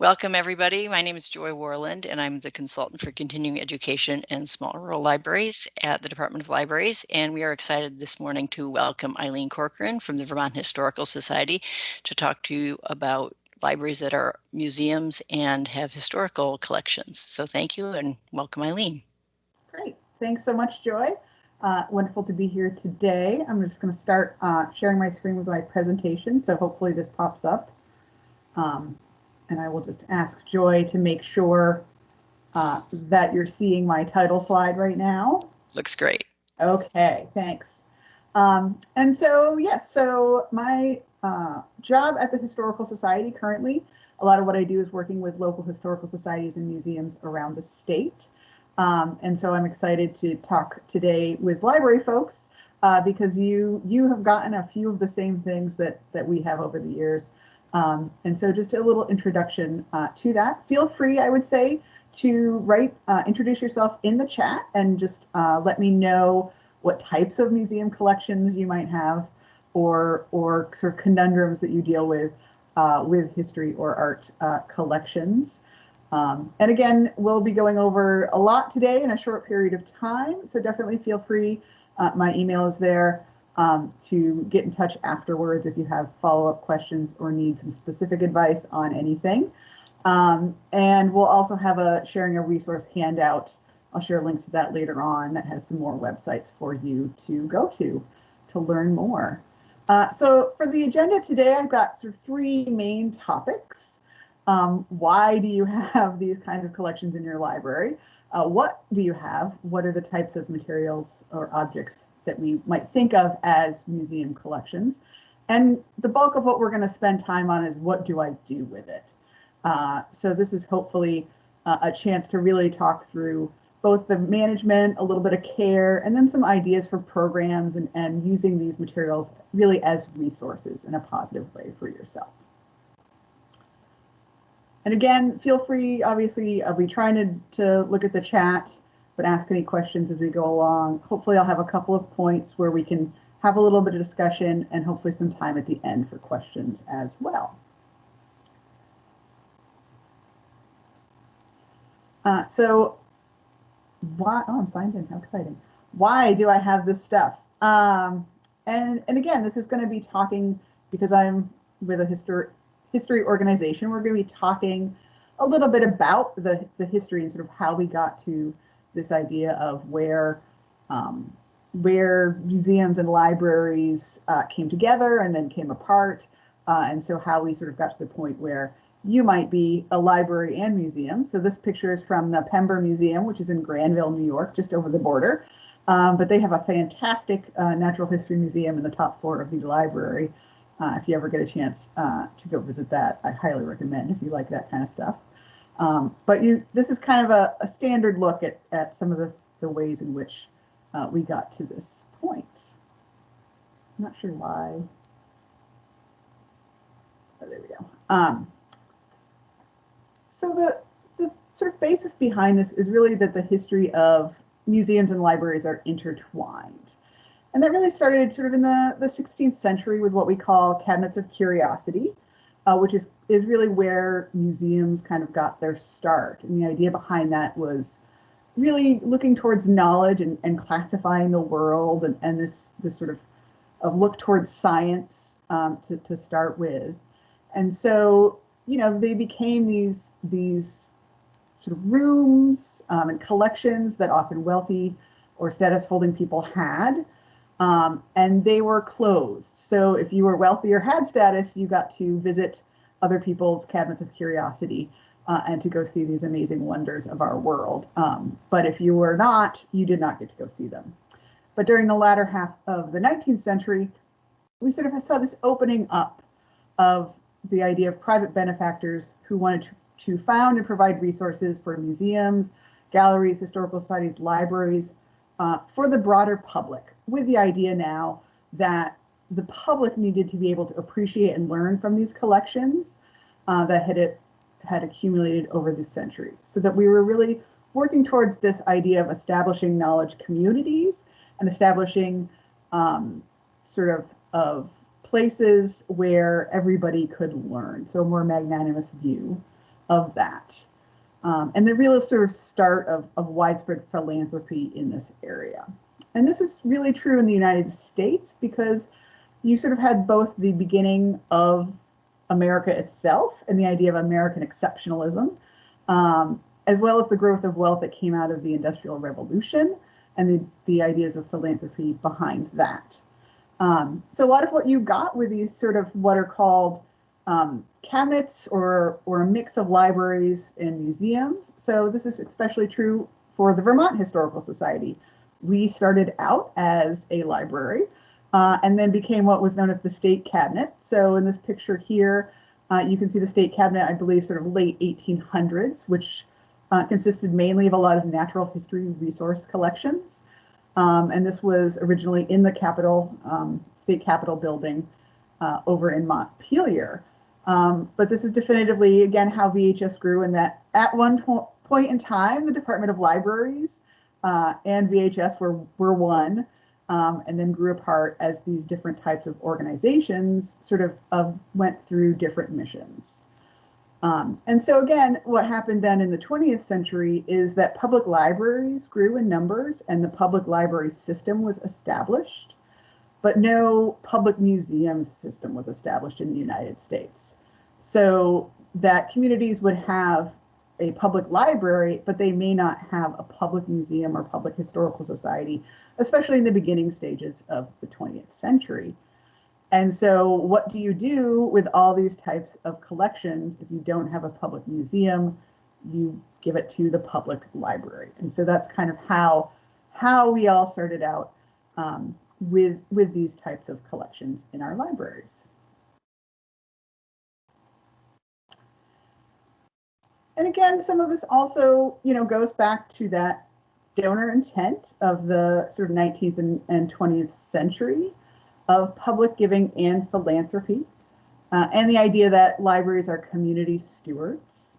Welcome, everybody. My name is Joy Warland, and I'm the consultant for continuing education and small rural libraries at the Department of Libraries. And we are excited this morning to welcome Eileen Corcoran from the Vermont Historical Society to talk to you about libraries that are museums and have historical collections. So thank you and welcome, Eileen. Great. Thanks so much, Joy. Wonderful to be here today. I'm just going to start sharing my screen with my presentation, so hopefully this pops up. And I will just ask Joy to make sure that you're seeing my title slide right now. Looks great. Okay, thanks. And so, yes, so my job at the Historical Society currently, a lot of what I do is working with local historical societies and museums around the state. And so I'm excited to talk today with library folks because you have gotten a few of the same things that we have over the years. And so just a little introduction to that. Feel free, I would say, to introduce yourself in the chat and just let me know what types of museum collections you might have or sort of conundrums that you deal with history or art collections. And again, we'll be going over a lot today in a short period of time, so definitely feel free. My email is there to get in touch afterwards if you have follow-up questions or need some specific advice on anything. And we'll also have sharing a resource handout. I'll share a link to that later on that has some more websites for you to go to learn more. So for the agenda today, I've got sort of three main topics. Why do you have these kinds of collections in your library? What do you have? What are the types of materials or objects that we might think of as museum collections? And the bulk of what we're going to spend time on is what do I do with it? So this is hopefully a chance to really talk through both the management, a little bit of care, and then some ideas for programs and using these materials really as resources in a positive way for yourself. And again, feel free, obviously, I'll be trying to look at the chat, but ask any questions as we go along. Hopefully I'll have a couple of points where we can have a little bit of discussion and hopefully some time at the end for questions as well. So why, oh, I'm signed in, how exciting. Why do I have this stuff? And again, this is going to be talking because I'm with a history organization. We're going to be talking a little bit about the history and sort of how we got to this idea of where museums and libraries came together and then came apart, and so how we sort of got to the point where you might be a library and museum. So this picture is from the Pember Museum, which is in Granville, New York, just over the border. But they have a fantastic natural history museum in the top floor of the library. If you ever get a chance to go visit that, I highly recommend if you like that kind of stuff. But this is kind of a standard look at some of the ways in which we got to this point. I'm not sure why. Oh, there we go. So the sort of basis behind this is really that the history of museums and libraries are intertwined. And that really started sort of in the 16th century with what we call cabinets of curiosity, which is really where museums kind of got their start. And the idea behind that was really looking towards knowledge and classifying the world and this sort of look towards science to start with. And so, you know, they became these sort of rooms and collections that often wealthy or status holding people had. And they were closed. So if you were wealthy or had status, you got to visit other people's cabinets of curiosity and to go see these amazing wonders of our world. But if you were not, you did not get to go see them. But during the latter half of the 19th century, we sort of saw this opening up of the idea of private benefactors who wanted to found and provide resources for museums, galleries, historical societies, libraries, for the broader public, with the idea now that the public needed to be able to appreciate and learn from these collections that had accumulated over the century. So that we were really working towards this idea of establishing knowledge communities and establishing sort of places where everybody could learn. So a more magnanimous view of that. And the real sort of start of widespread philanthropy in this area. And this is really true in the United States because you sort of had both the beginning of America itself and the idea of American exceptionalism, as well as the growth of wealth that came out of the Industrial Revolution and the ideas of philanthropy behind that. So a lot of what you got were these sort of what are called cabinets or a mix of libraries and museums. So this is especially true for the Vermont Historical Society. We started out as a library and then became what was known as the state cabinet. So in this picture here, you can see the state cabinet, I believe, sort of late 1800s, which consisted mainly of a lot of natural history resource collections. And this was originally in the Capitol, state Capitol building over in Montpelier. But this is definitively, again, how VHS grew, and that at one point in time, the Department of Libraries and VHS were one, and then grew apart as these different types of organizations sort of went through different missions. And so again, what happened then in the 20th century is that public libraries grew in numbers and the public library system was established, but no public museum system was established in the United States. So that communities would have a public library, but they may not have a public museum or public historical society, especially in the beginning stages of the 20th century. And so what do you do with all these types of collections if you don't have a public museum? You give it to the public library. And so that's kind of how we all started out with these types of collections in our libraries. And again, some of this also, goes back to that donor intent of the sort of 19th and 20th century of public giving and philanthropy, and the idea that libraries are community stewards.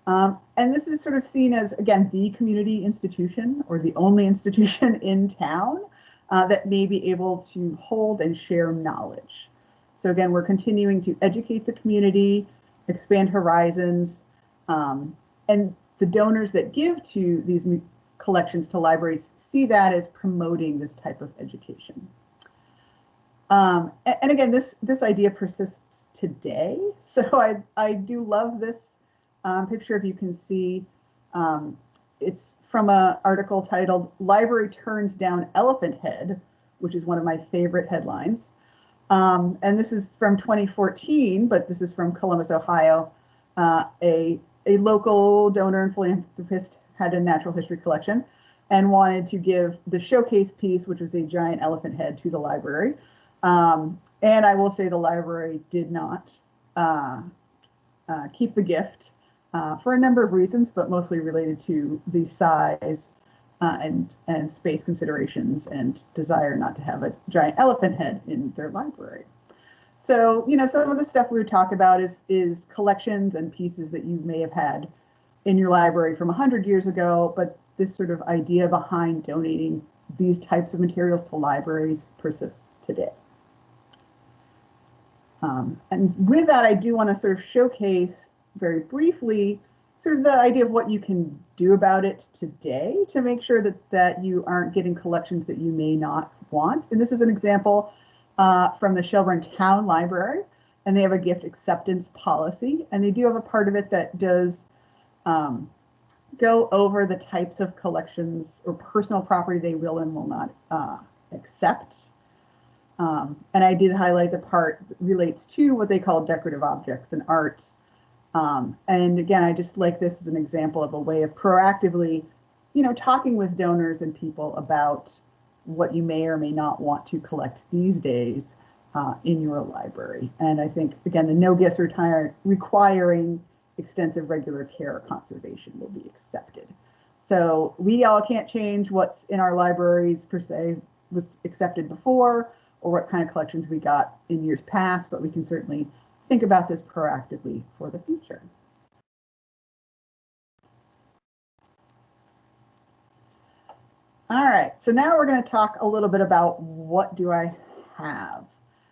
And this is sort of seen as, again, the community institution or the only institution in town that may be able to hold and share knowledge. So again, we're continuing to educate the community, expand horizons, and the donors that give to these collections to libraries see that as promoting this type of education. And again, this idea persists today. So I do love this picture, if you can see. It's from an article titled "Library Turns Down Elephant Head," which is one of my favorite headlines. And this is from 2014, but this is from Columbus, Ohio. A local donor and philanthropist had a natural history collection and wanted to give the showcase piece, which was a giant elephant head, to the library. And I will say the library did not keep the gift for a number of reasons, but mostly related to the size and space considerations and desire not to have a giant elephant head in their library. So, some of the stuff we would talk about is collections and pieces that you may have had in your library from 100 years ago, but this sort of idea behind donating these types of materials to libraries persists today. And with that, I do want to sort of showcase very briefly sort of the idea of what you can do about it today to make sure that you aren't getting collections that you may not want. And this is an example from the Shelburne Town Library, and they have a gift acceptance policy, and they do have a part of it that does go over the types of collections or personal property they will and will not accept. And I did highlight the part that relates to what they call decorative objects and art. And again, I just like this as an example of a way of proactively, talking with donors and people about what you may or may not want to collect these days in your library. And I think, again, the no gifts requiring extensive regular care or conservation will be accepted. So we all can't change what's in our libraries per se was accepted before, or what kind of collections we got in years past, but we can certainly think about this proactively for the future. All right, so now we're going to talk a little bit about what do I have?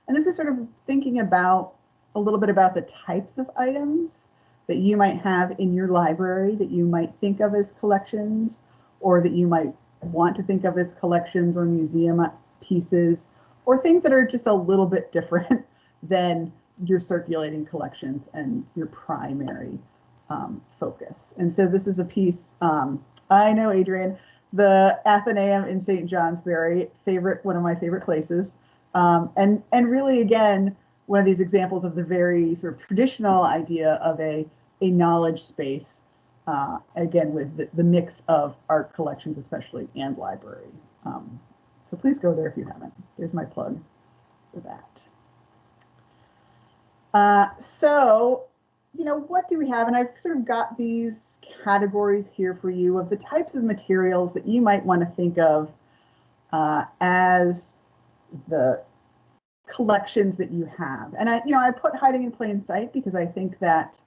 And this is sort of thinking about a little bit about the types of items that you might have in your library that you might think of as collections, or that you might want to think of as collections or museum pieces, or things that are just a little bit different than your circulating collections and your primary focus. And so this is a piece, I know, Adrian, the Athenaeum in St. Johnsbury, one of my favorite places. And really, again, one of these examples of the very sort of traditional idea of a knowledge space, again, with the mix of art collections, especially, and library. So please go there if you haven't. There's my plug for that. So, what do we have? And I've sort of got these categories here for you of the types of materials that you might want to think of as the collections that you have. And I put hiding in plain sight because I think that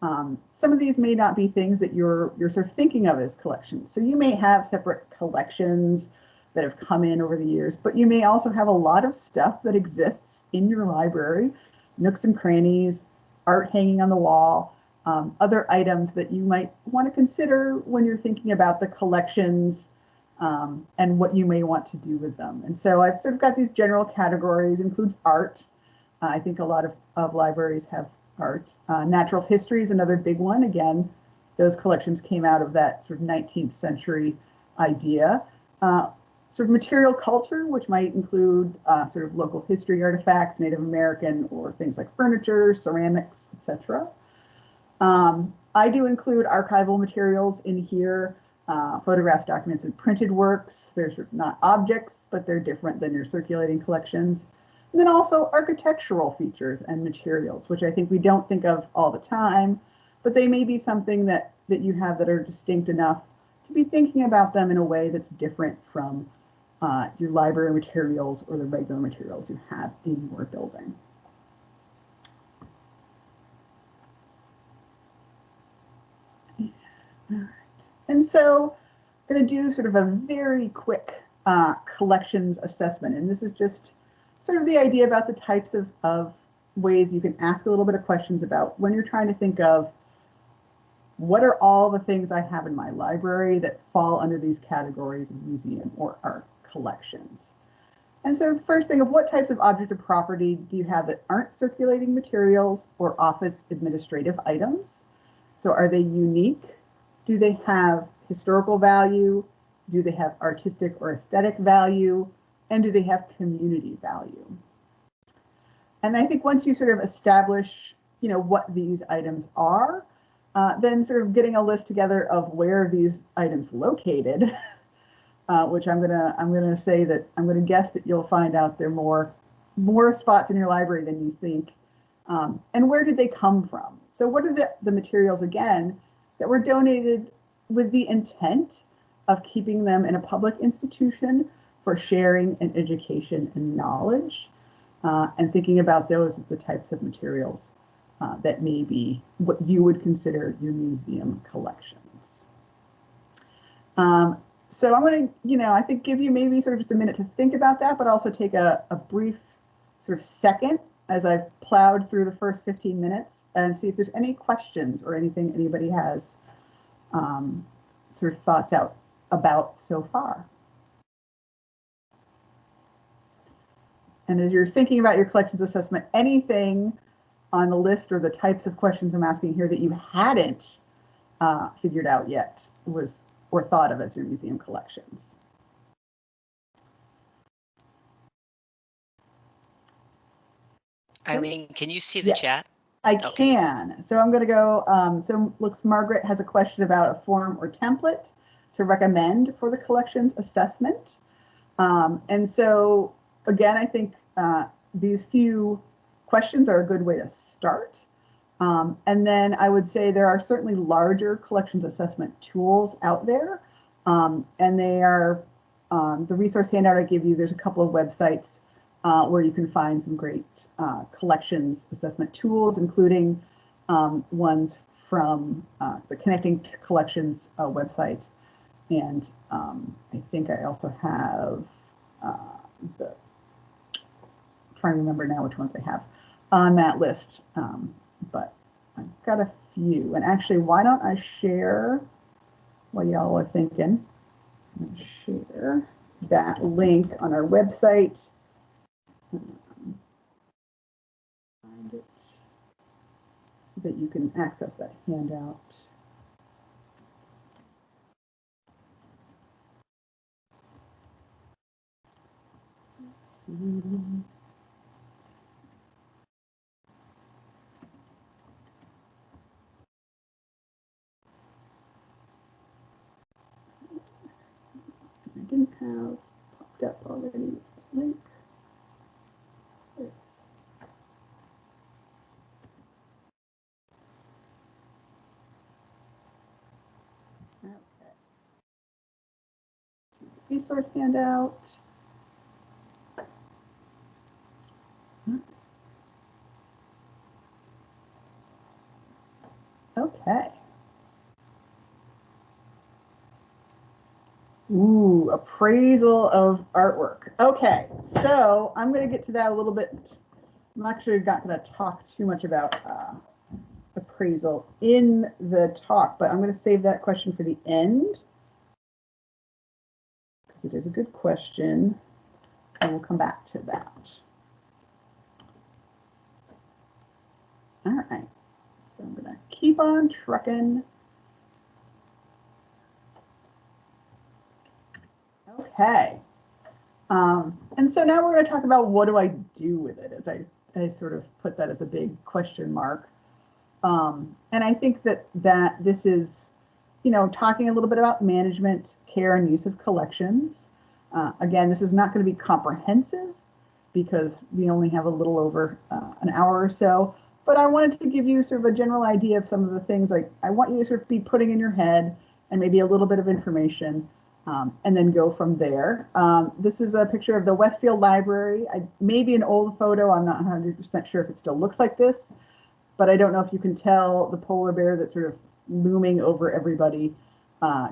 some of these may not be things that you're sort of thinking of as collections. So you may have separate collections that have come in over the years, but you may also have a lot of stuff that exists in your library, nooks and crannies, art hanging on the wall, other items that you might want to consider when you're thinking about the collections and what you may want to do with them. And so I've sort of got these general categories, includes art. I think a lot of libraries have art. Natural history is another big one. Again, those collections came out of that sort of 19th century idea. Sort of material culture, which might include sort of local history artifacts, Native American, or things like furniture, ceramics, etc. I do include archival materials in here, photographs, documents, and printed works. They're sort of not objects, but they're different than your circulating collections. And then also architectural features and materials, which I think we don't think of all the time, but they may be something that you have that are distinct enough to be thinking about them in a way that's different from your library materials or the regular materials you have in your building. All right. And so I'm going to do sort of a very quick collections assessment. And this is just sort of the idea about the types of ways you can ask a little bit of questions about when you're trying to think of what are all the things I have in my library that fall under these categories of museum or art collections. And so the first thing of what types of object or property do you have that aren't circulating materials or office administrative items? So are they unique? Do they have historical value? Do they have artistic or aesthetic value? And do they have community value? And I think once you sort of establish, what these items are, then sort of getting a list together of where these items located, which I'm gonna say that I'm gonna guess that you'll find out there are more spots in your library than you think. And where did they come from? So what are the materials, again, that were donated with the intent of keeping them in a public institution for sharing and education and knowledge, and thinking about those as the types of materials that may be what you would consider your museum collections. So I'm going to, I think give you maybe sort of just a minute to think about that, but also take a brief sort of second as I've plowed through the first 15 minutes and see if there's any questions or anything anybody has sort of thoughts out about so far. And as you're thinking about your collections assessment, anything on the list or the types of questions I'm asking here that you hadn't figured out yet or thought of as your museum collections? Eileen, can you see the chat? I can. So I'm going to go, so looks Margaret has a question about a form or template to recommend for the collections assessment. And so again, I think these few questions are a good way to start. And then I would say there are certainly larger collections assessment tools out there. And they are, the resource handout I give you, there's a couple of websites where you can find some great collections assessment tools, including ones from the Connecting to Collections website. And I think I also have I'm trying to remember now which ones I have on that list, but I've got a few. And actually, why don't I share while y'all are thinking? I'm going to share that link on our website. Find it so that you can access that handout. Let's see. I didn't have popped up already with the link. There it is. Okay. Resource handout. Okay. Ooh, appraisal of artwork. Okay, so I'm going to get to that a little bit. I'm actually not going to talk too much about appraisal in the talk, but I'm going to save that question for the end because it is a good question, and we'll come back to that. All right, so I'm going to keep on trucking. Okay. And so now we're going to talk about what do I do with it, as I sort of put that as a big question mark. And I think that this is, talking a little bit about management, care, and use of collections. Again, this is not going to be comprehensive because we only have a little over an hour or so, but I wanted to give you sort of a general idea of some of the things I want you to sort of be putting in your head and maybe a little bit of information. And then go from there. This is a picture of the Westfield Library. Maybe an old photo. I'm not 100% sure if it still looks like this, but I don't know if you can tell the polar bear that's sort of looming over everybody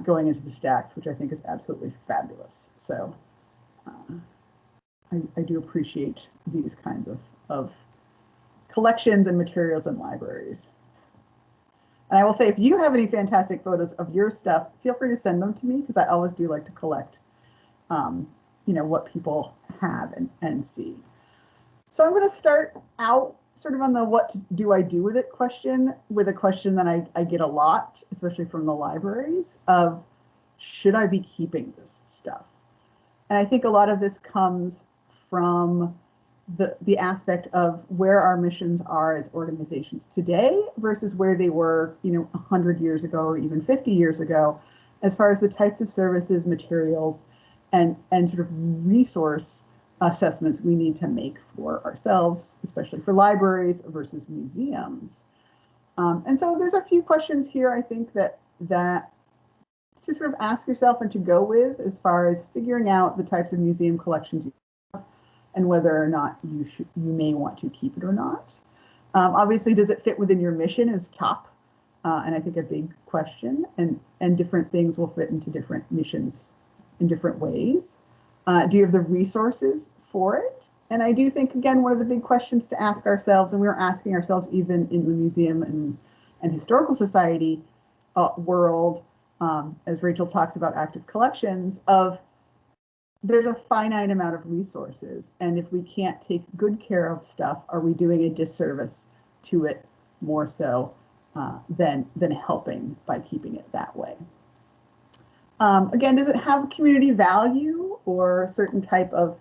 going into the stacks, which I think is absolutely fabulous. So I do appreciate these kinds of collections and materials in libraries. And I will say, if you have any fantastic photos of your stuff, feel free to send them to me because I always do like to collect, what people have and see. So I'm going to start out sort of on the what do I do with it question with a question that I get a lot, especially from the libraries, of should I be keeping this stuff? And I think a lot of this comes from the aspect of where our missions are as organizations today versus where they were, 100 years ago or even 50 years ago, as far as the types of services, materials, and sort of resource assessments we need to make for ourselves, especially for libraries versus museums. And so there's a few questions here, I think, that to sort of ask yourself and to go with as far as figuring out the types of museum collections you have and whether or not you may want to keep it or not. Obviously, does it fit within your mission is top, and I think a big question, and different things will fit into different missions in different ways. Do you have the resources for it? And I do think, again, one of the big questions to ask ourselves, and we're asking ourselves even in the museum and historical society world, as Rachel talks about active collections, of there's a finite amount of resources, and if we can't take good care of stuff, are we doing a disservice to it more so than helping by keeping it that way? Again, does it have community value or a certain type of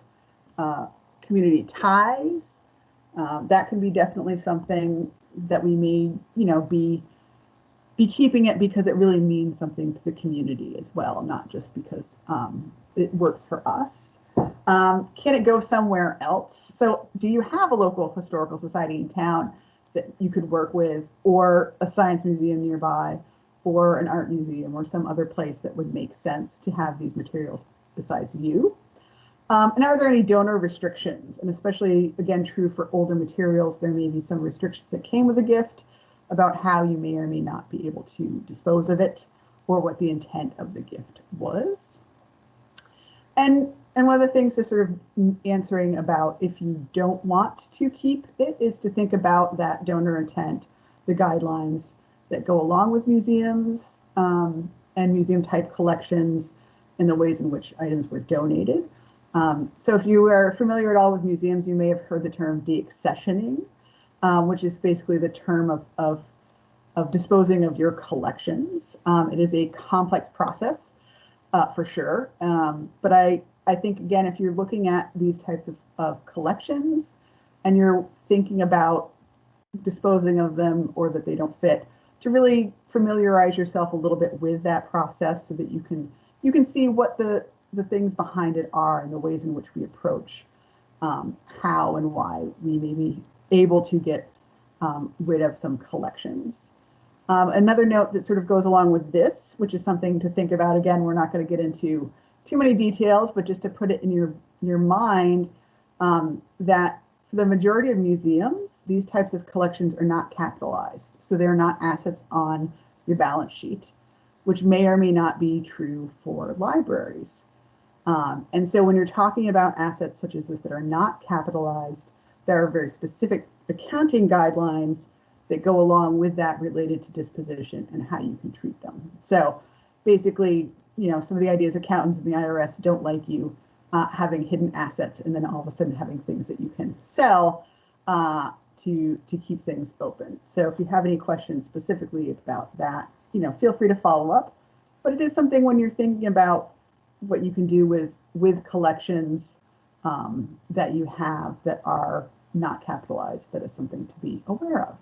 community ties? That can be definitely something that we may, be keeping it because it really means something to the community as well, not just because it works for us. Can it go somewhere else? So do you have a local historical society in town that you could work with, or a science museum nearby, or an art museum, or some other place that would make sense to have these materials besides you? And are there any donor restrictions? And especially, again, true for older materials, there may be some restrictions that came with a gift about how you may or may not be able to dispose of it, or what the intent of the gift was. And one of the things to sort of answering about if you don't want to keep it is to think about that donor intent the guidelines that go along with museums and museum type collections and the ways in which items were donated. So if you are familiar at all with museums, you may have heard the term deaccessioning, which is basically the term of disposing of your collections. It is a complex process for sure. But I think, again, if you're looking at these types of collections and you're thinking about disposing of them or that they don't fit, to really familiarize yourself a little bit with that process so that you can see what the things behind it are and the ways in which we approach how and why we may be able to get rid of some collections. Another note that sort of goes along with this, which is something to think about, again, we're not going to get into too many details, but just to put it in your mind, that for the majority of museums, these types of collections are not capitalized. So they're not assets on your balance sheet, which may or may not be true for libraries. And so when you're talking about assets such as this that are not capitalized, there are very specific accounting guidelines that go along with that related to disposition and how you can treat them. So basically, some of the ideas accountants in the IRS don't like you having hidden assets and then all of a sudden having things that you can sell to keep things open. So if you have any questions specifically about that, feel free to follow up. But it is something when you're thinking about what you can do with collections that you have that are not capitalized, that is something to be aware of.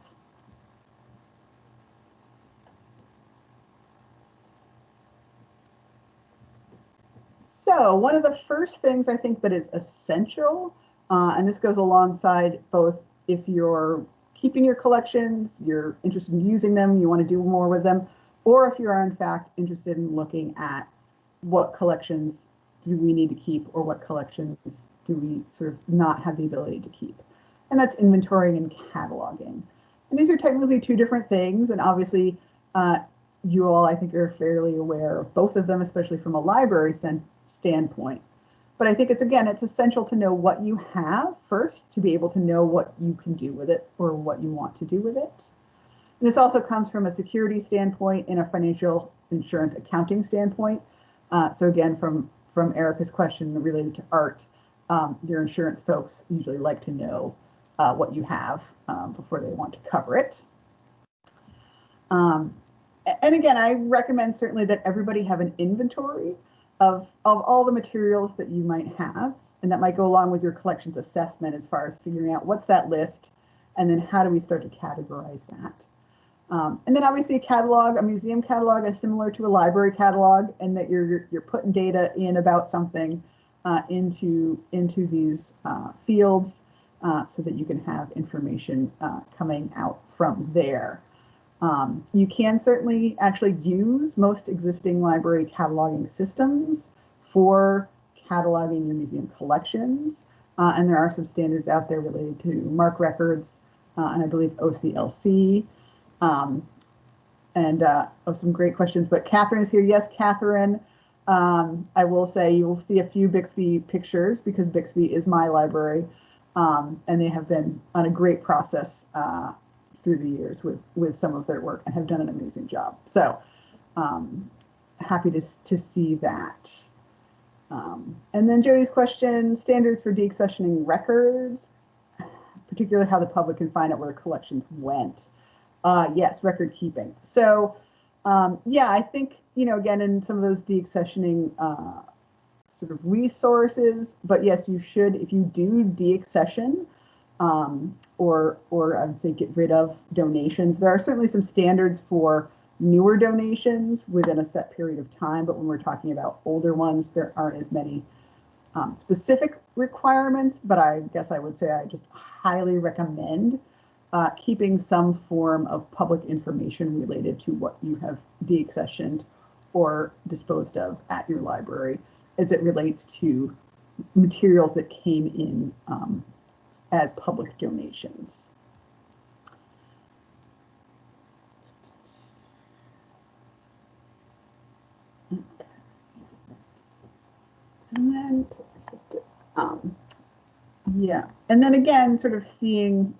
So one of the first things I think that is essential, and this goes alongside both if you're keeping your collections, you're interested in using them, you want to do more with them, or if you are in fact interested in looking at what collections do we need to keep or what collections do we sort of not have the ability to keep. And that's inventorying and cataloging. And these are technically two different things, and obviously you all, I think, are fairly aware of both of them, especially from a library standpoint. But I think it's essential to know what you have first to be able to know what you can do with it or what you want to do with it. And this also comes from a security standpoint and a financial insurance accounting standpoint. So again, from Erica's question related to art, your insurance folks usually like to know what you have before they want to cover it. And again, I recommend certainly that everybody have an inventory of all the materials that you might have, and that might go along with your collections assessment as far as figuring out what's that list, and then how do we start to categorize that. And then obviously a museum catalog is similar to a library catalog, and that you're putting data in about something into these fields so that you can have information coming out from there. You can certainly actually use most existing library cataloging systems for cataloging your museum collections. And there are some standards out there related to MARC records and I believe OCLC. Some great questions, but Catherine is here. Yes, Catherine. I will say you will see a few Bixby pictures because Bixby is my library, and they have been on a great process through the years with some of their work and have done an amazing job. So happy to see that. And then Jody's question, standards for deaccessioning records, particularly how the public can find out where collections went. Yes, record keeping. So yeah, I think, again, in some of those deaccessioning sort of resources, but yes, you should, if you do deaccession, or I would say get rid of donations. There are certainly some standards for newer donations within a set period of time, but when we're talking about older ones, there aren't as many specific requirements, but I guess I would say I just highly recommend keeping some form of public information related to what you have deaccessioned or disposed of at your library as it relates to materials that came in as public donations. Okay. And then, yeah, and then again, sort of seeing,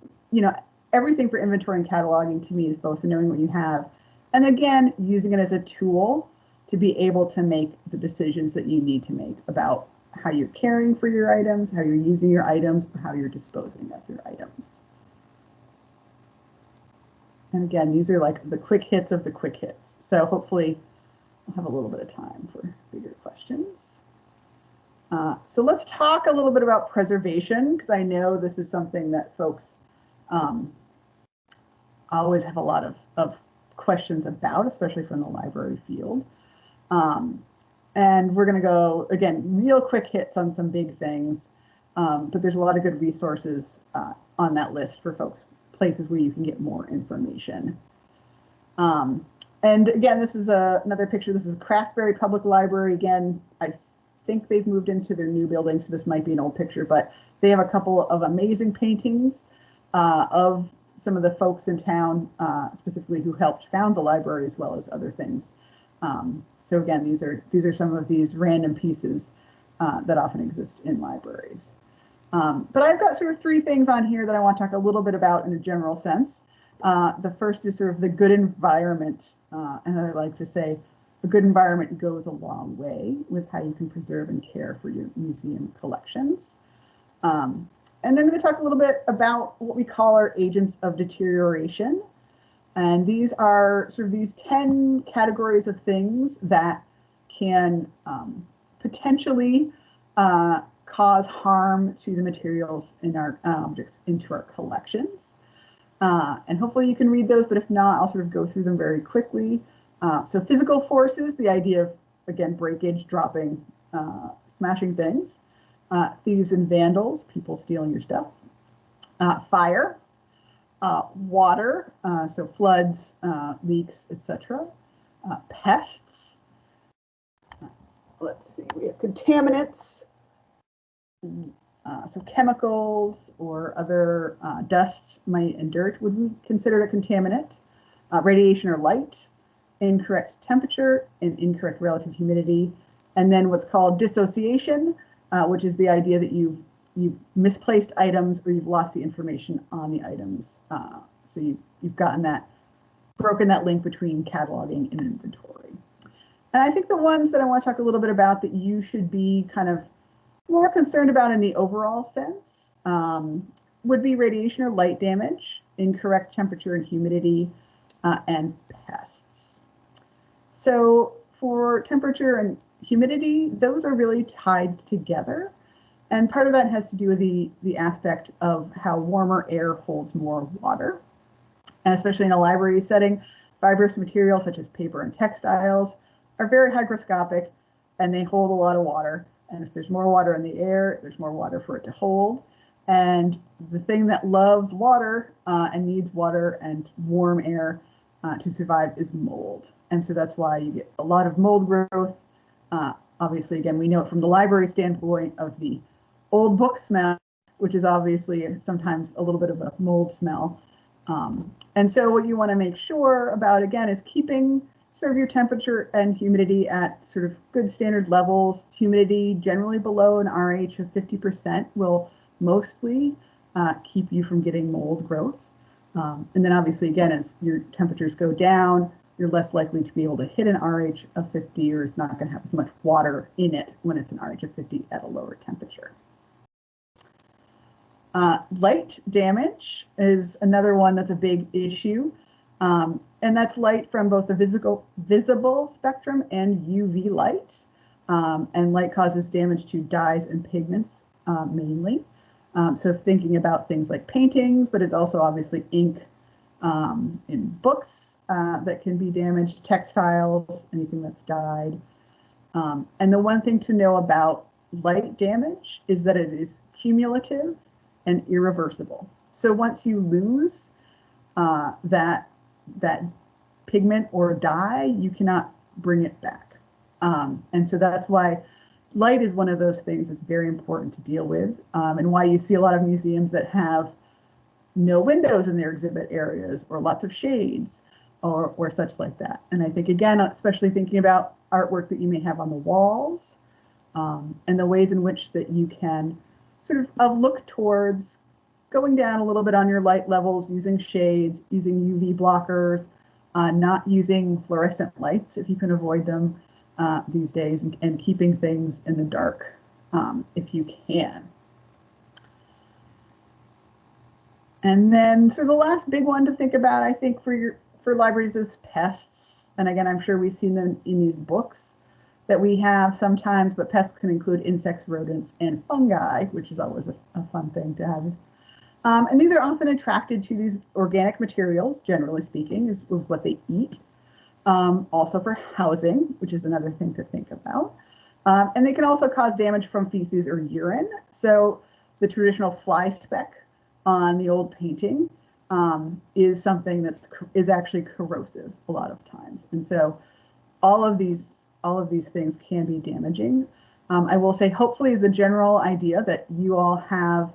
everything for inventory and cataloging to me is both knowing what you have and again, using it as a tool to be able to make the decisions that you need to make about how you're caring for your items, how you're using your items, or how you're disposing of your items. And again, these are like the quick hits of the quick hits. So hopefully we'll have a little bit of time for bigger questions. So let's talk a little bit about preservation, because I know this is something that folks always have a lot of questions about, especially from the library field. And we're going to go, again, real quick hits on some big things, but there's a lot of good resources on that list for folks, places where you can get more information. And again, this is another picture. This is Craftsbury Public Library. Again, I think they've moved into their new building, so this might be an old picture, but they have a couple of amazing paintings of some of the folks in town, specifically who helped found the library, as well as other things. So again, these are some of these random pieces that often exist in libraries. But I've got sort of three things on here that I want to talk a little bit about in a general sense. The first is sort of the good environment, and I like to say a good environment goes a long way with how you can preserve and care for your museum collections. And I'm going to talk a little bit about what we call our agents of deterioration. And these are sort of these 10 categories of things that can potentially cause harm to the materials in our objects into our collections. And hopefully you can read those, but if not, I'll sort of go through them very quickly. So physical forces, the idea of, again, breakage, dropping, smashing things. Thieves and vandals, people stealing your stuff. Fire. Water, so floods, leaks, etc. Pests. Let's see, we have contaminants, so chemicals or other dust, might, and dirt would be considered a contaminant. Radiation or light, incorrect temperature, and incorrect relative humidity. And then what's called dissociation, which is the idea that you've misplaced items or you've lost the information on the items. So you've gotten that, broken that link between cataloging and inventory. And I think the ones that I want to talk a little bit about that you should be kind of more concerned about in the overall sense would be radiation or light damage, incorrect temperature and humidity, and pests. So for temperature and humidity, those are really tied together. And part of that has to do with the aspect of how warmer air holds more water. And especially in a library setting, fibrous materials such as paper and textiles are very hygroscopic and they hold a lot of water. And if there's more water in the air, there's more water for it to hold. And the thing that loves water and needs water and warm air to survive is mold. And so that's why you get a lot of mold growth. Obviously, again, we know it from the library standpoint of the old book smell, which is obviously sometimes a little bit of a mold smell. And so what you want to make sure about, again, is keeping sort of your temperature and humidity at sort of good standard levels. Humidity generally below an RH of 50% will mostly keep you from getting mold growth. And then obviously, again, as your temperatures go down, you're less likely to be able to hit an RH of 50, or it's not going to have as much water in it when it's an RH of 50 at a lower temperature. Light damage is another one that's a big issue. And that's light from both the visible spectrum and UV light. And light causes damage to dyes and pigments mainly. So thinking about things like paintings, but it's also obviously ink in books that can be damaged, textiles, anything that's dyed. And the one thing to know about light damage is that it is cumulative and irreversible. So once you lose that pigment or dye, you cannot bring it back. And so that's why light is one of those things that's very important to deal with, and why you see a lot of museums that have no windows in their exhibit areas or lots of shades or such like that. And I think, again, especially thinking about artwork that you may have on the walls and the ways in which that you can sort of look towards going down a little bit on your light levels, using shades, using UV blockers, not using fluorescent lights if you can avoid them these days, and keeping things in the dark if you can. And then, so the last big one to think about, I think, for libraries is pests. And again, I'm sure we've seen them in these books that we have sometimes, but pests can include insects, rodents, and fungi, which is always a fun thing to have. And these are often attracted to these organic materials, generally speaking, is what they eat. Also for housing, which is another thing to think about. And they can also cause damage from feces or urine. So the traditional fly speck on the old painting is something is actually corrosive a lot of times. And so all of these things can be damaging. I will say, hopefully, the general idea that you all have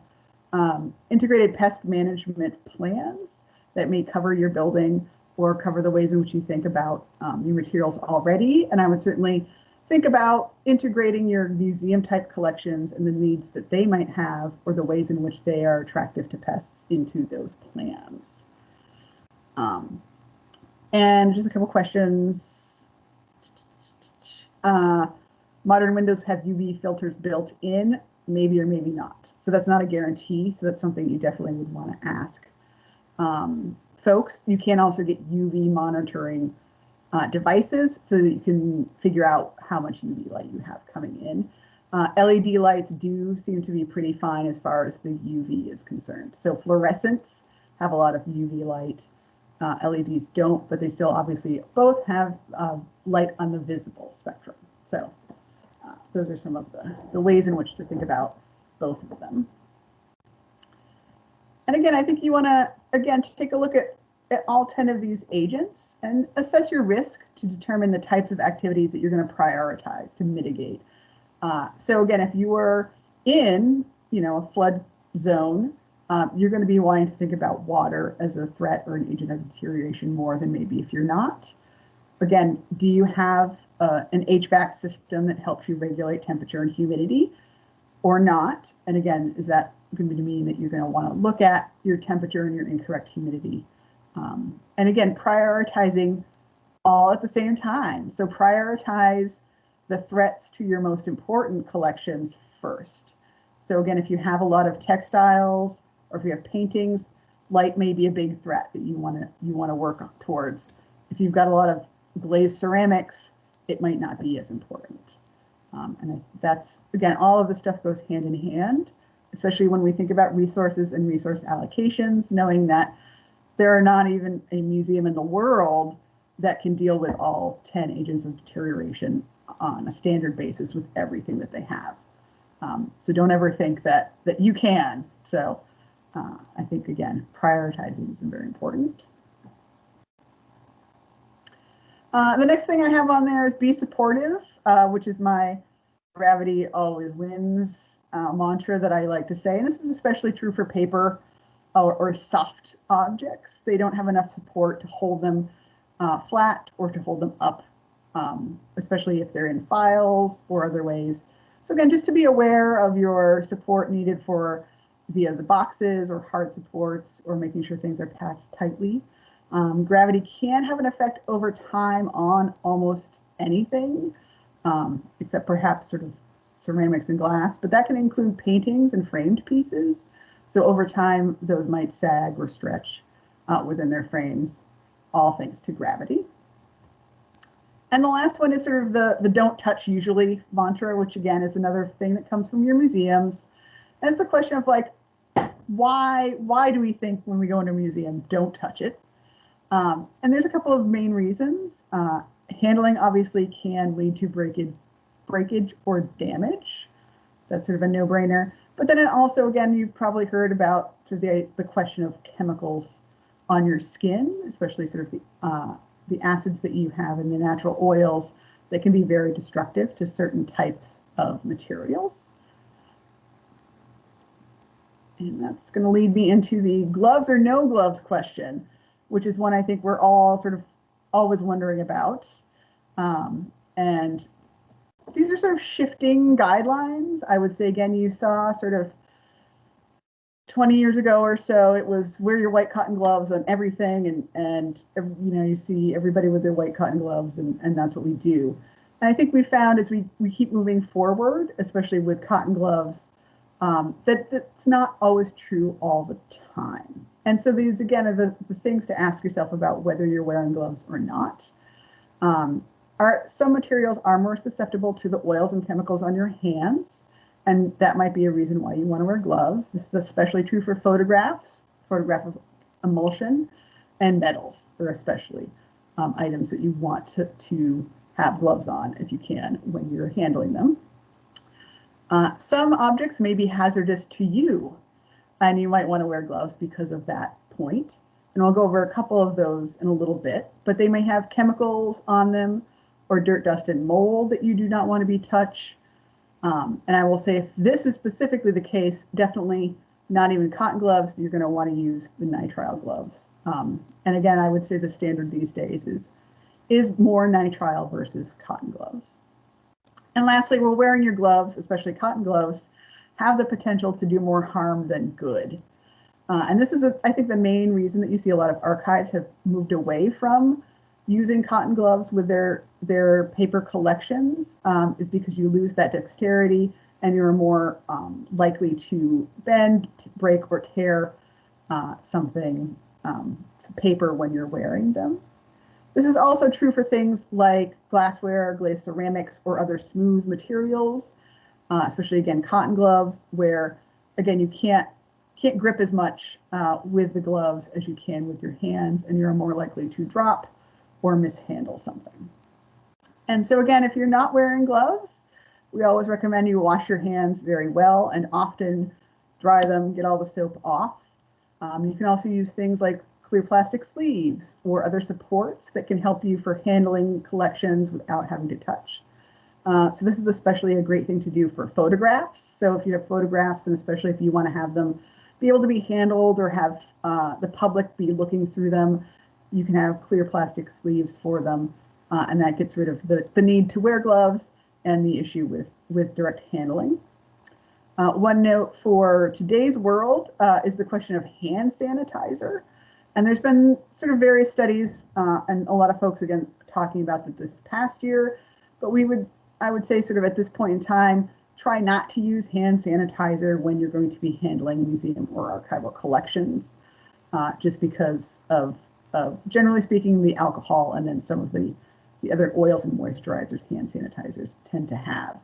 integrated pest management plans that may cover your building or cover the ways in which you think about your materials already. And I would certainly think about integrating your museum type collections and the needs that they might have or the ways in which they are attractive to pests into those plans. And just a couple questions. Modern windows have UV filters built in, maybe or maybe not. So that's not a guarantee. So that's something you definitely would want to ask. Folks, you can also get UV monitoring devices so that you can figure out how much UV light you have coming in. LED lights do seem to be pretty fine as far as the UV is concerned. So fluorescents have a lot of UV light. LEDs don't, but they still obviously both have light on the visible spectrum. So those are some of the ways in which to think about both of them. And again, I think you want to, again, take a look at all 10 of these agents and assess your risk to determine the types of activities that you're going to prioritize to mitigate. So again, if you were in, a flood zone, you're going to be wanting to think about water as a threat or an agent of deterioration more than maybe if you're not. Again, do you have an HVAC system that helps you regulate temperature and humidity or not? And again, is that going to mean that you're going to want to look at your temperature and your incorrect humidity? And again, prioritizing all at the same time. So prioritize the threats to your most important collections first. So again, if you have a lot of textiles or if you have paintings, light may be a big threat that you want to work towards. If you've got a lot of glazed ceramics, it might not be as important. And that's, again, all of this stuff goes hand in hand, especially when we think about resources and resource allocations, knowing that there are not even a museum in the world that can deal with all 10 agents of deterioration on a standard basis with everything that they have. So don't ever think that you can. So I think, again, prioritizing is very important. The next thing I have on there is be supportive, which is my gravity always wins mantra that I like to say. And this is especially true for paper or soft objects. They don't have enough support to hold them flat or to hold them up, especially if they're in files or other ways. So again, just to be aware of your support needed via the boxes or hard supports or making sure things are packed tightly. Gravity can have an effect over time on almost anything, except perhaps sort of ceramics and glass, but that can include paintings and framed pieces. So over time, those might sag or stretch within their frames, all thanks to gravity. And the last one is sort of the don't touch usually mantra, which again is another thing that comes from your museums. And it's the question of like, why do we think when we go into a museum, don't touch it? And there's a couple of main reasons. Handling obviously can lead to breakage or damage. That's sort of a no-brainer. But then it also, again, you've probably heard about the question of chemicals on your skin, especially sort of the acids that you have in the natural oils that can be very destructive to certain types of materials. And that's going to lead me into the gloves or no gloves question, which is one I think we're all sort of always wondering about. And these are sort of shifting guidelines. I would say, again, you saw sort of 20 years ago or so, it was wear your white cotton gloves on everything, and you know, you see everybody with their white cotton gloves, and that's what we do. And I think we found as we keep moving forward, especially with cotton gloves, that that's not always true all the time. And so these, again, are the things to ask yourself about whether you're wearing gloves or not. Some materials are more susceptible to the oils and chemicals on your hands, and that might be a reason why you want to wear gloves. This is especially true for photographs, photograph emulsion, and metals are especially items that you want to have gloves on if you can when you're handling them. Some objects may be hazardous to you, and you might want to wear gloves because of that point. And I'll go over a couple of those in a little bit, but they may have chemicals on them or dirt, dust, and mold that you do not want to be touched. And I will say, if this is specifically the case, definitely not even cotton gloves. You're going to want to use the nitrile gloves. And again, I would say the standard these days is more nitrile versus cotton gloves. And lastly, we're wearing your gloves, especially cotton gloves, have the potential to do more harm than good. And this is, I think, the main reason that you see a lot of archives have moved away from using cotton gloves with their paper collections, is because you lose that dexterity and you're more likely to bend, break, or tear some paper when you're wearing them. This is also true for things like glassware, glazed ceramics, or other smooth materials, especially, again, cotton gloves, where, again, you can't grip as much with the gloves as you can with your hands, and you're more likely to drop or mishandle something. And so, again, if you're not wearing gloves, we always recommend you wash your hands very well and often dry them, get all the soap off. You can also use things like clear plastic sleeves or other supports that can help you for handling collections without having to touch. So this is especially a great thing to do for photographs. So if you have photographs, and especially if you want to have them be able to be handled or have the public be looking through them, you can have clear plastic sleeves for them. And that gets rid of the need to wear gloves and the issue with direct handling. One note for today's world is the question of hand sanitizer. And there's been sort of various studies and a lot of folks, again, talking about that this past year. But I would say sort of at this point in time, try not to use hand sanitizer when you're going to be handling museum or archival collections, just because of generally speaking, the alcohol and then some of the other oils and moisturizers hand sanitizers tend to have.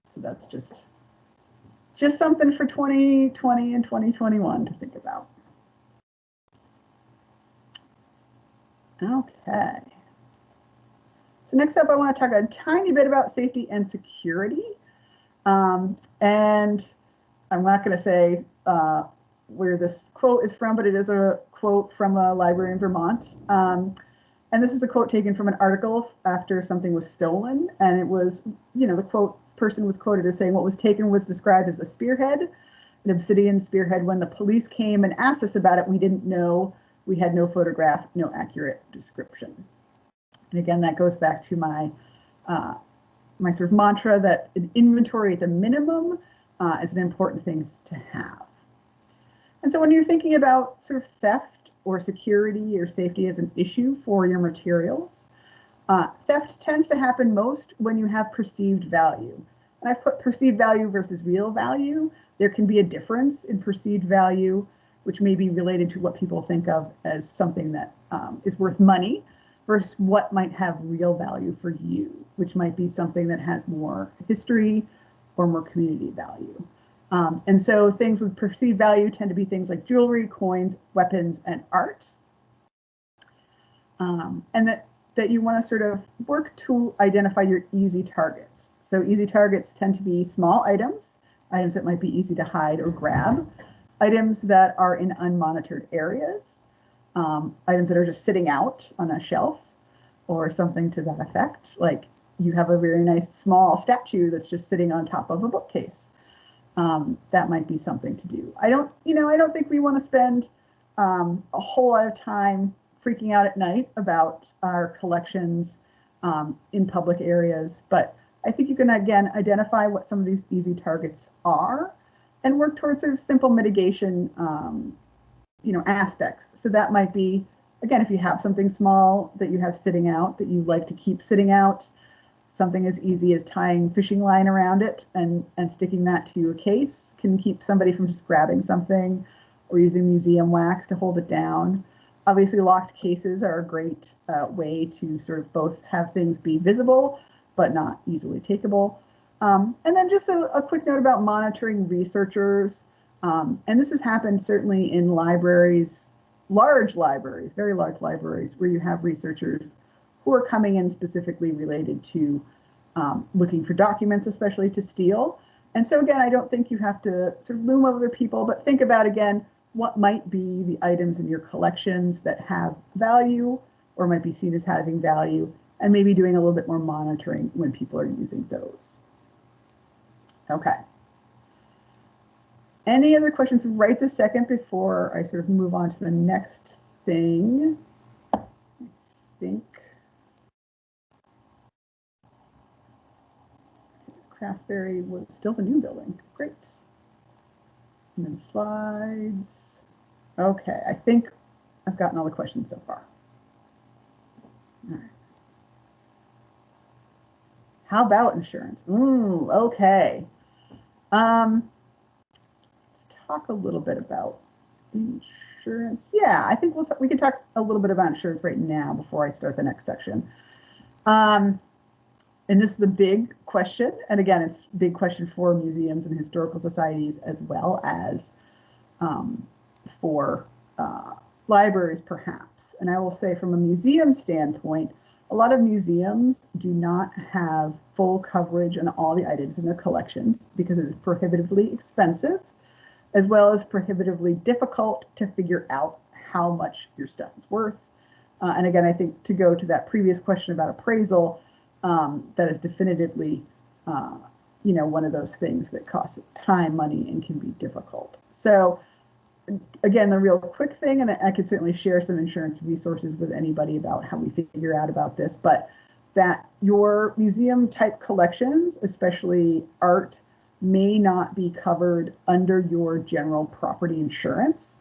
So that's just something for 2020 and 2021 to think about. Okay. So next up, I want to talk a tiny bit about safety and security. And I'm not going to say where this quote is from, but it is a quote from a library in Vermont. And this is a quote taken from an article after something was stolen. And it was, the person was quoted as saying, "What was taken was described as a spearhead, an obsidian spearhead. When the police came and asked us about it, we didn't know. We had no photograph, no accurate description." And again, that goes back to my sort of mantra that an inventory at the minimum is an important thing to have. And so when you're thinking about sort of theft or security or safety as an issue for your materials, theft tends to happen most when you have perceived value. And I've put perceived value versus real value. There can be a difference in perceived value, which may be related to what people think of as something that is worth money, versus what might have real value for you, which might be something that has more history or more community value. And so things with perceived value tend to be things like jewelry, coins, weapons, and art. And that you want to sort of work to identify your easy targets. So easy targets tend to be small items that might be easy to hide or grab, items that are in unmonitored areas, items that are just sitting out on a shelf or something to that effect. Like you have a very nice small statue that's just sitting on top of a bookcase. That might be something to do. I don't think we want to spend a whole lot of time freaking out at night about our collections in public areas, but I think you can, again, identify what some of these easy targets are and work towards sort of simple mitigation, aspects. So that might be, again, if you have something small that you have sitting out that you like to keep sitting out, something as easy as tying fishing line around it and sticking that to a case can keep somebody from just grabbing something, or using museum wax to hold it down. Obviously, locked cases are a great way to sort of both have things be visible but not easily takeable. And then just a quick note about monitoring researchers. And this has happened certainly in libraries, large libraries, very large libraries, where you have researchers who are coming in specifically related to looking for documents, especially to steal. And so again, I don't think you have to sort of loom over people, but think about, again, what might be the items in your collections that have value or might be seen as having value, and maybe doing a little bit more monitoring when people are using those. Okay. Any other questions right this second before I sort of move on to the next thing? I think Craftsbury was still the new building. Great. And then slides. Okay, I think I've gotten all the questions so far. All right. How about insurance? Ooh, okay. Let's talk a little bit about insurance. Yeah, I think we can talk a little bit about insurance right now before I start the next section. And this is a big question. And again, it's a big question for museums and historical societies, as well as for libraries, perhaps. And I will say, from a museum standpoint, a lot of museums do not have full coverage on all the items in their collections because it is prohibitively expensive, as well as prohibitively difficult to figure out how much your stuff is worth. And again, I think to go to that previous question about appraisal, that is definitively, one of those things that costs time, money, and can be difficult. So again, the real quick thing, and I could certainly share some insurance resources with anybody about how we figure out about this, but that your museum type collections, especially art, may not be covered under your general property insurance.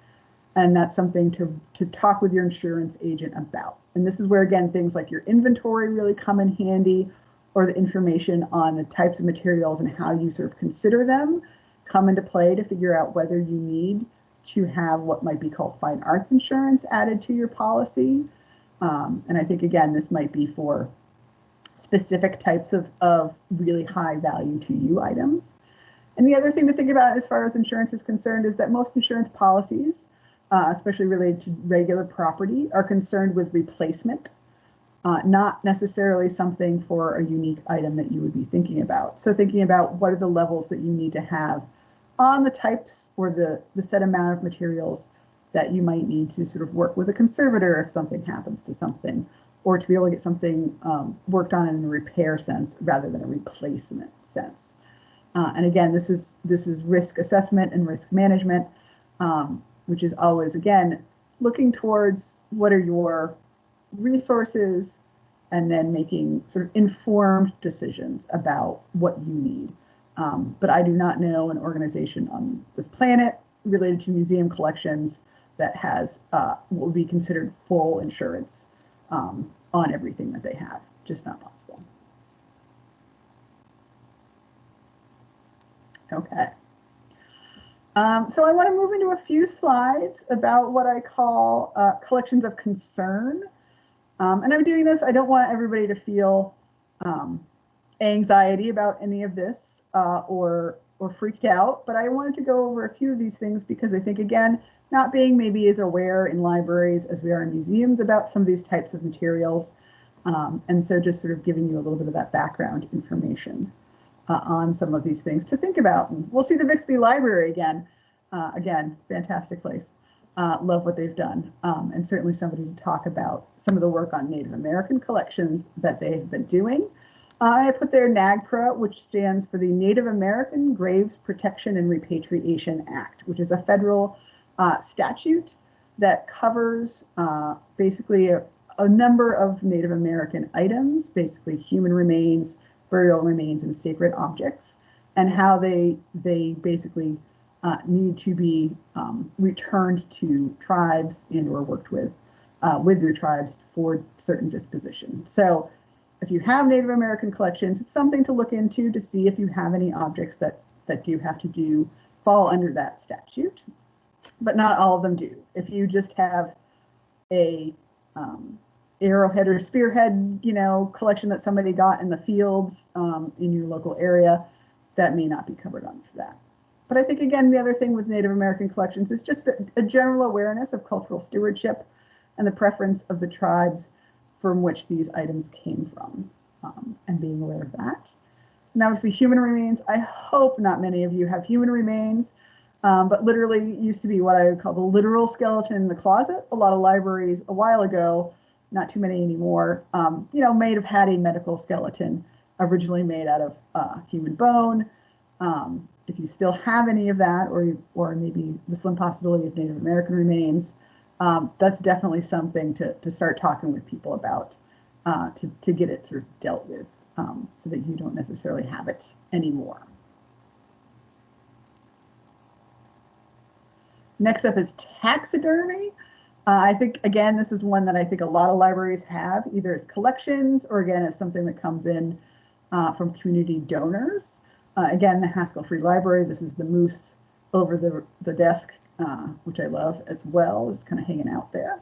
And that's something to talk with your insurance agent about. And this is where, again, things like your inventory really come in handy, or the information on the types of materials and how you sort of consider them come into play to figure out whether you need to have what might be called fine arts insurance added to your policy. And I think, again, this might be for specific types of really high value to you items. And the other thing to think about as far as insurance is concerned is that most insurance policies, especially related to regular property, are concerned with replacement, not necessarily something for a unique item that you would be thinking about. So thinking about what are the levels that you need to have on the types or the set amount of materials that you might need to sort of work with a conservator if something happens to something, or to be able to get something worked on in a repair sense rather than a replacement sense. And again, this is risk assessment and risk management, which is always, again, looking towards what are your resources and then making sort of informed decisions about what you need. But I do not know an organization on this planet related to museum collections that has what would be considered full insurance on everything that they have. Just not possible. Okay. So I want to move into a few slides about what I call collections of concern. And I'm doing this, I don't want everybody to feel anxiety about any of this or freaked out, but I wanted to go over a few of these things because I think, again, not being maybe as aware in libraries as we are in museums about some of these types of materials. And so just sort of giving you a little bit of that background information on some of these things to think about. And we'll see the Bixby Library again. Again, fantastic place. Love what they've done. And certainly somebody to talk about some of the work on Native American collections that they've been doing. I put there NAGPRA, which stands for the Native American Graves Protection and Repatriation Act, which is a federal statute that covers basically a number of Native American items, basically human remains, burial remains, and sacred objects, and how they basically need to be returned to tribes and or worked with their tribes for certain disposition. So if you have Native American collections, it's something to look into to see if you have any objects that do have to fall under that statute, but not all of them do. If you just have a arrowhead or spearhead, collection that somebody got in the fields in your local area, that may not be covered under that. But I think, again, the other thing with Native American collections is just a general awareness of cultural stewardship and the preference of the tribes from which these items came from, and being aware of that. And obviously human remains, I hope not many of you have human remains, but literally used to be what I would call the literal skeleton in the closet. A lot of libraries a while ago, not too many anymore, may have had a medical skeleton originally made out of human bone. If you still have any of that, or maybe the slim possibility of Native American remains, that's definitely something to start talking with people about, to get it sort of dealt with, so that you don't necessarily have it anymore. Next up is taxidermy. I think, again, this is one that I think a lot of libraries have, either as collections or, again, as something that comes in from community donors. Again, the Haskell Free Library, this is the moose over the desk, which I love as well, just kind of hanging out there.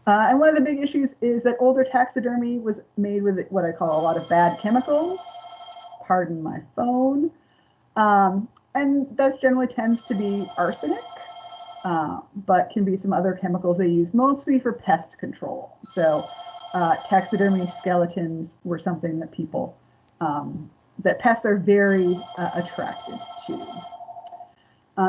And one of the big issues is that older taxidermy was made with what I call a lot of bad chemicals. Pardon my phone. And that generally tends to be arsenic, but can be some other chemicals they use mostly for pest control. So taxidermy skeletons were something that people, that pests are very attracted to.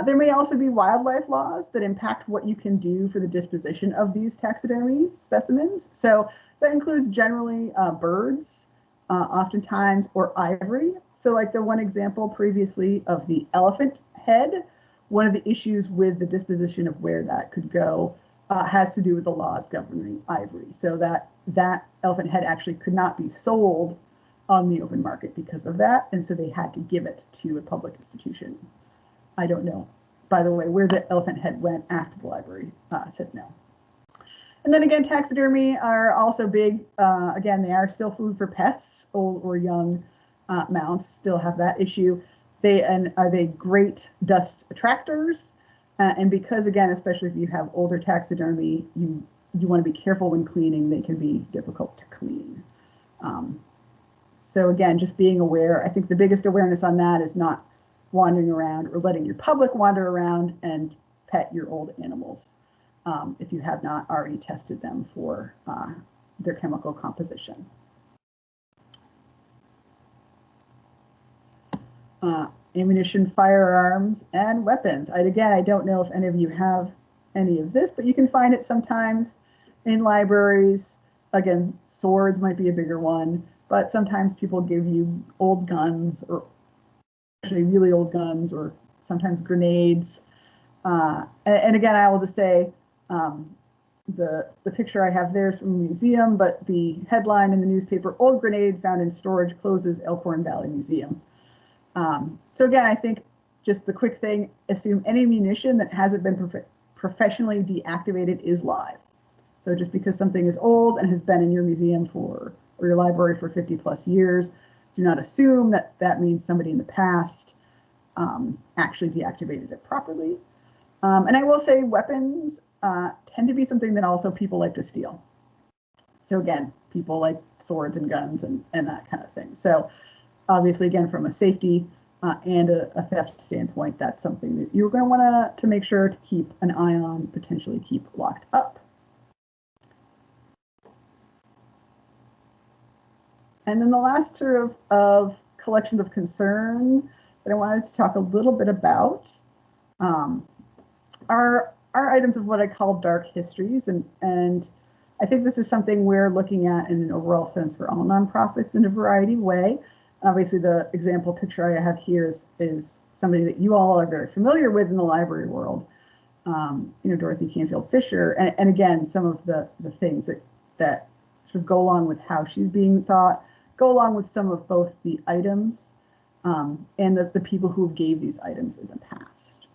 There may also be wildlife laws that impact what you can do for the disposition of these taxidermy specimens. So that includes generally birds, oftentimes, or ivory. So like the one example previously of the elephant head, one of the issues with the disposition of where that could go has to do with the laws governing ivory. So that elephant head actually could not be sold on the open market because of that. And so they had to give it to a public institution. I don't know, by the way, where the elephant head went after the library said no. And then again, taxidermy are also big. Again, they are still food for pests. Old or young mounts still have that issue. Are they great dust attractors? And because, again, especially if you have older taxidermy, you want to be careful when cleaning. They can be difficult to clean. So again, just being aware. I think the biggest awareness on that is not wandering around or letting your public wander around and pet your old animals if you have not already tested them for their chemical composition. Ammunition, firearms, and weapons. Again, I don't know if any of you have any of this, but you can find it sometimes in libraries. Again, swords might be a bigger one, but sometimes people give you old guns, or actually really old guns, or sometimes grenades. And again, I will just say, the picture I have there is from a museum, but the headline in the newspaper, "Old Grenade Found in Storage Closes Elkhorn Valley Museum." So again, I think just the quick thing, assume any munition that hasn't been professionally deactivated is live. So just because something is old and has been in your museum or your library for 50 plus years, do not assume that that means somebody in the past actually deactivated it properly. And I will say weapons tend to be something that also people like to steal. So again, people like swords and guns and that kind of thing. So obviously, again, from a safety and a theft standpoint, that's something that you're going to want to make sure to keep an eye on, potentially keep locked up. And then the last sort of collections of concern that I wanted to talk a little bit about are items of what I call dark histories. And I think this is something we're looking at in an overall sense for all nonprofits in a variety of ways. Obviously, the example picture I have here is somebody that you all are very familiar with in the library world, Dorothy Canfield Fisher. And again, some of the things that sort of go along with how she's being thought, go along with some of both the items and the people who gave these items in the past.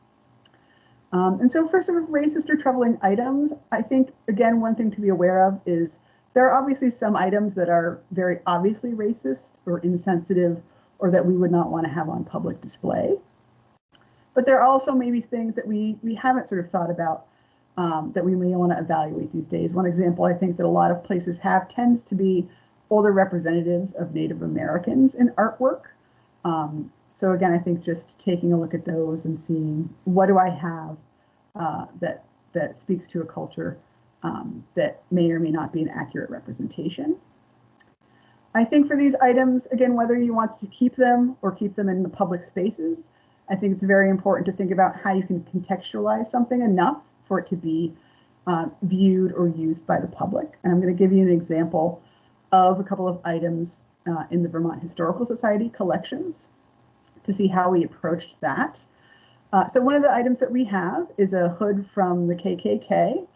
And so for sort of racist or troubling items, I think, again, one thing to be aware of is there are obviously some items that are very obviously racist or insensitive or that we would not want to have on public display. But there are also maybe things that we haven't sort of thought about that we may want to evaluate these days. One example I think that a lot of places have tends to be older representatives of Native Americans in artwork. So again, I think just taking a look at those and seeing what do I have that speaks to a culture that may or may not be an accurate representation. I think for these items, again, whether you want to keep them or keep them in the public spaces, I think it's very important to think about how you can contextualize something enough for it to be viewed or used by the public. And I'm going to give you an example of a couple of items in the Vermont Historical Society collections to see how we approached that. So one of the items that we have is a hood from the KKK.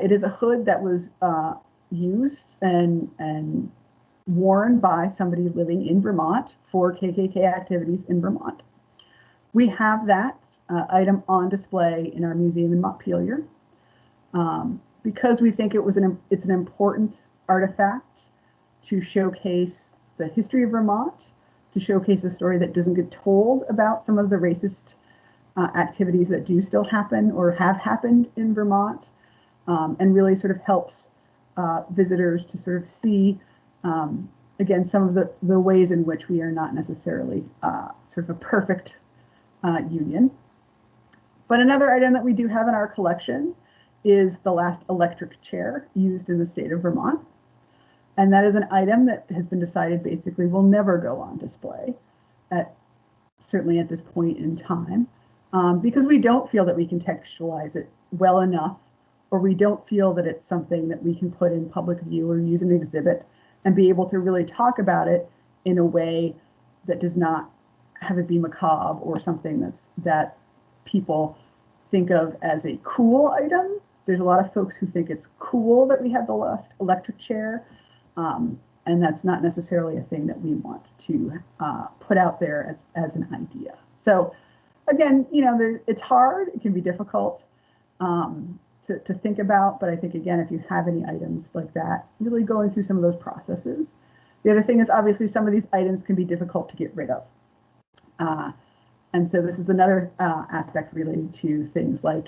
It is a hood that was used and worn by somebody living in Vermont for KKK activities in Vermont. We have that item on display in our museum in Montpelier because we think it's an important artifact to showcase the history of Vermont, to showcase a story that doesn't get told about some of the racist activities that do still happen or have happened in Vermont, and really sort of helps visitors to sort of see, again, some of the ways in which we are not necessarily sort of a perfect union. But another item that we do have in our collection is the last electric chair used in the state of Vermont. And that is an item that has been decided basically will never go on display, certainly at this point in time, because we don't feel that we contextualize it well enough, or we don't feel that it's something that we can put in public view or use an exhibit and be able to really talk about it in a way that does not have it be macabre or something that people think of as a cool item. There's a lot of folks who think it's cool that we have the last electric chair, and that's not necessarily a thing that we want to put out there as an idea. So again, it's hard, it can be difficult to think about, but I think, again, if you have any items like that, really going through some of those processes. The other thing is, obviously, some of these items can be difficult to get rid of. And so this is another aspect related to things like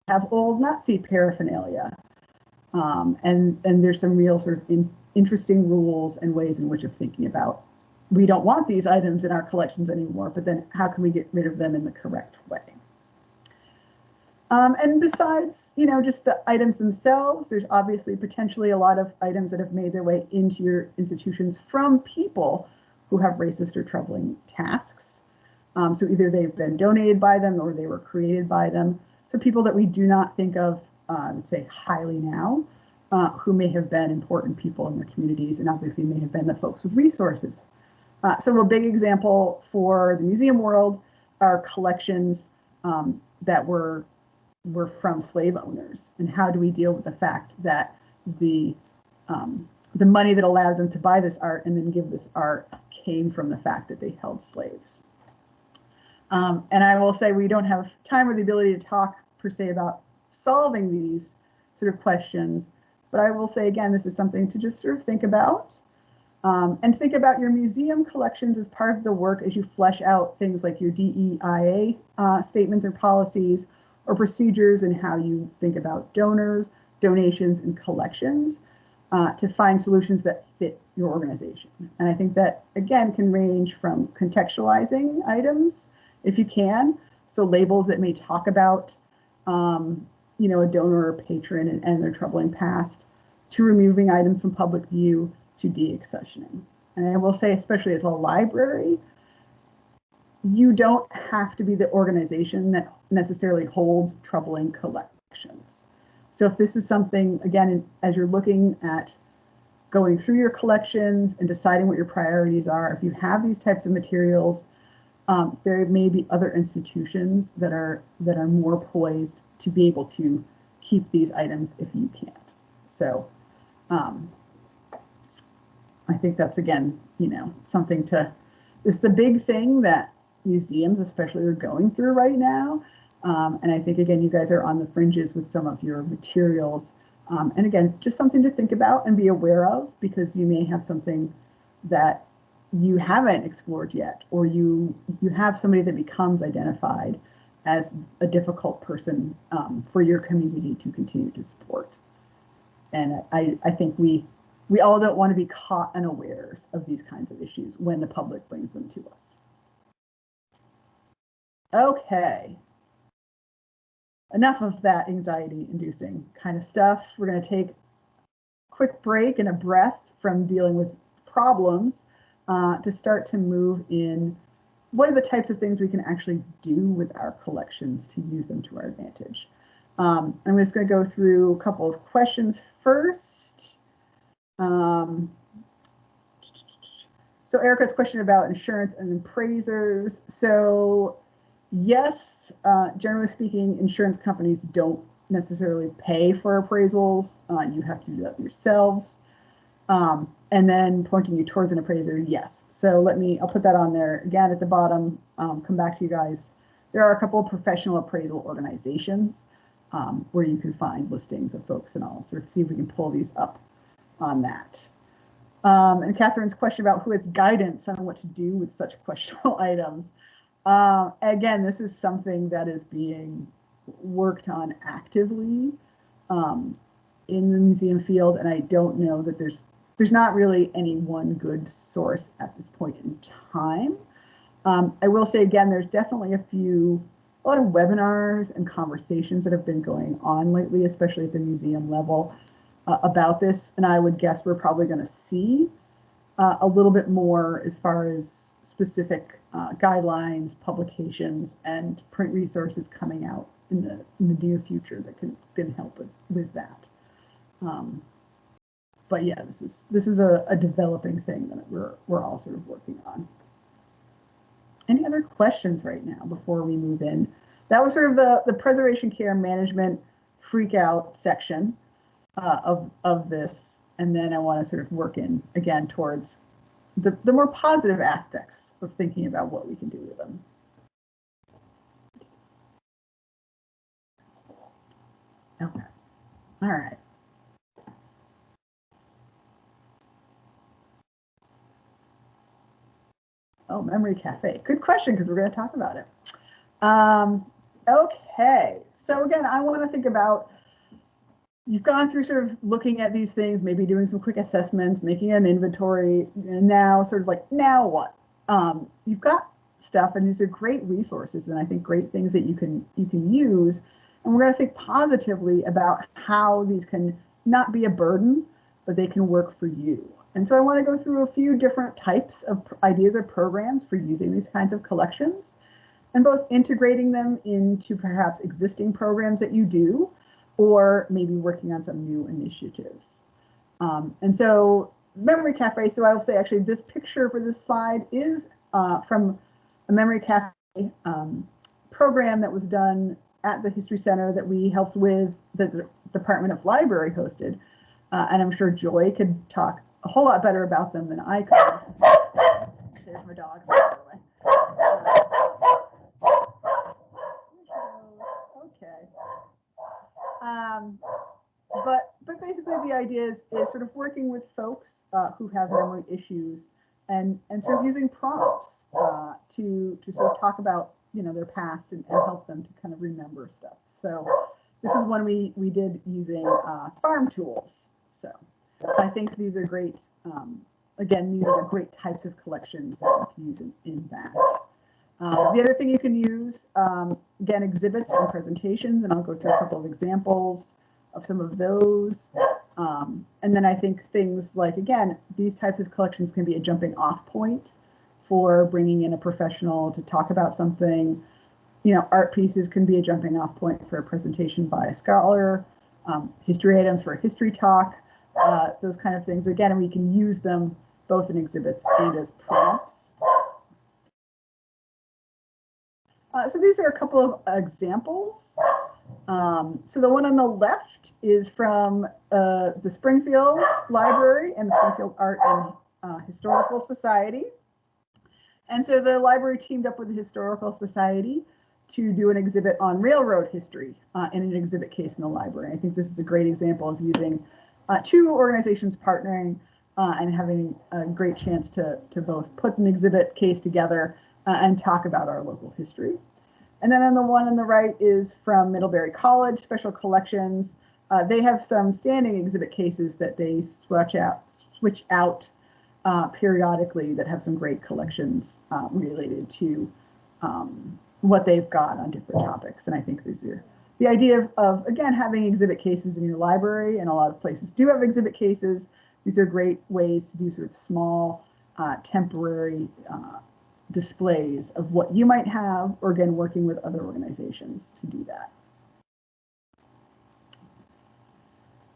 have old Nazi paraphernalia. And there's some real sort of interesting rules and ways in which of thinking about, we don't want these items in our collections anymore, but then how can we get rid of them in the correct way? And besides, just the items themselves, there's obviously potentially a lot of items that have made their way into your institutions from people who have racist or troubling tasks. So either they've been donated by them or they were created by them. So people that we do not think of, I would say, highly now, who may have been important people in their communities and obviously may have been the folks with resources. So a big example for the museum world are collections that were from slave owners, and how do we deal with the fact that the money that allowed them to buy this art and then give this art came from the fact that they held slaves. And I will say we don't have time or the ability to talk per se about solving these sort of questions, but I will say, again, this is something to just sort of think about, and think about your museum collections as part of the work as you flesh out things like your DEIA statements or policies or procedures, and how you think about donors, donations, and collections to find solutions that fit your organization. And I think that, again, can range from contextualizing items, if you can, so labels that may talk about a donor or patron and their troubling past, to removing items from public view, to deaccessioning. And I will say, especially as a library, you don't have to be the organization that necessarily holds troubling collections. So if this is something, again, as you're looking at going through your collections and deciding what your priorities are, if you have these types of materials, there may be other institutions that are more poised to be able to keep these items if you can't. So I think that's, again, something to, it's the big thing that museums especially are going through right now. And I think, again, you guys are on the fringes with some of your materials. And again, just something to think about and be aware of, because you may have something that you haven't explored yet, or you have somebody that becomes identified as a difficult person for your community to continue to support. And I think we all don't want to be caught unawares of these kinds of issues when the public brings them to us. Okay. Enough of that anxiety-inducing kind of stuff. We're going to take a quick break and a breath from dealing with problems to start to move in what are the types of things we can actually do with our collections to use them to our advantage. I'm just going to go through a couple of questions first. So Erica's question about insurance and appraisers. So yes, generally speaking, insurance companies don't necessarily pay for appraisals. You have to do that yourselves. And then pointing you towards an appraiser, yes. So I'll put that on there again at the bottom, come back to you guys. There are a couple of professional appraisal organizations where you can find listings of folks, and I'll sort of see if we can pull these up on that. And Catherine's question about who has guidance on what to do with such questionable items. Again, this is something that is being worked on actively in the museum field, and I don't know that there's not really any one good source at this point in time. I will say again, there's definitely a lot of webinars and conversations that have been going on lately, especially at the museum level, about this, and I would guess we're probably going to see a little bit more as far as specific guidelines, publications, and print resources coming out in the near future that can help with that. But yeah, this is a developing thing that we're all sort of working on. Any other questions right now before we move in? That was sort of the preservation care management freak out section of this, and then I want to sort of work in again towards the more positive aspects of thinking about what we can do with them. Okay, all right. Oh, Memory Cafe. Good question, because we're going to talk about it. Okay, so again, I want to think about, you've gone through sort of looking at these things, maybe doing some quick assessments, making an inventory, and now sort of like, now what? You've got stuff, and these are great resources, and I think great things that you can use. And we're going to think positively about how these can not be a burden, but they can work for you. And so I want to go through a few different types of ideas or programs for using these kinds of collections, and both integrating them into perhaps existing programs that you do, or maybe working on some new initiatives. And so Memory Cafe, so I will say actually this picture for this slide is from a Memory Cafe program that was done at the History Center that we helped with, that the Department of Library hosted. And I'm sure Joy could talk a whole lot better about them than I could. There's my dog, by the way. Okay. But basically the idea is sort of working with folks who have memory issues, and sort of using prompts to sort of talk about their past and help them to kind of remember stuff. So this is one we did using farm tools. So I think these are great. Again, these are the great types of collections that you can use in that. The other thing you can use, again, exhibits and presentations, and I'll go through a couple of examples of some of those. And then I think things like, again, these types of collections can be a jumping off point for bringing in a professional to talk about something. Art pieces can be a jumping off point for a presentation by a scholar, history items for a history talk, those kind of things. Again, and we can use them both in exhibits and as prompts. So these are a couple of examples. So the one on the left is from the Springfield Library and the Springfield Art and Historical Society. And so the library teamed up with the Historical Society to do an exhibit on railroad history in an exhibit case in the library. I think this is a great example of using two organizations partnering and having a great chance to both put an exhibit case together and talk about our local history. And then on the one on the right is from Middlebury College, Special Collections. They have some standing exhibit cases that they switch out periodically that have some great collections related to what they've got on different topics. And I think these are the idea of again, having exhibit cases in your library, and a lot of places do have exhibit cases. These are great ways to do sort of small, temporary displays of what you might have, or again, working with other organizations to do that.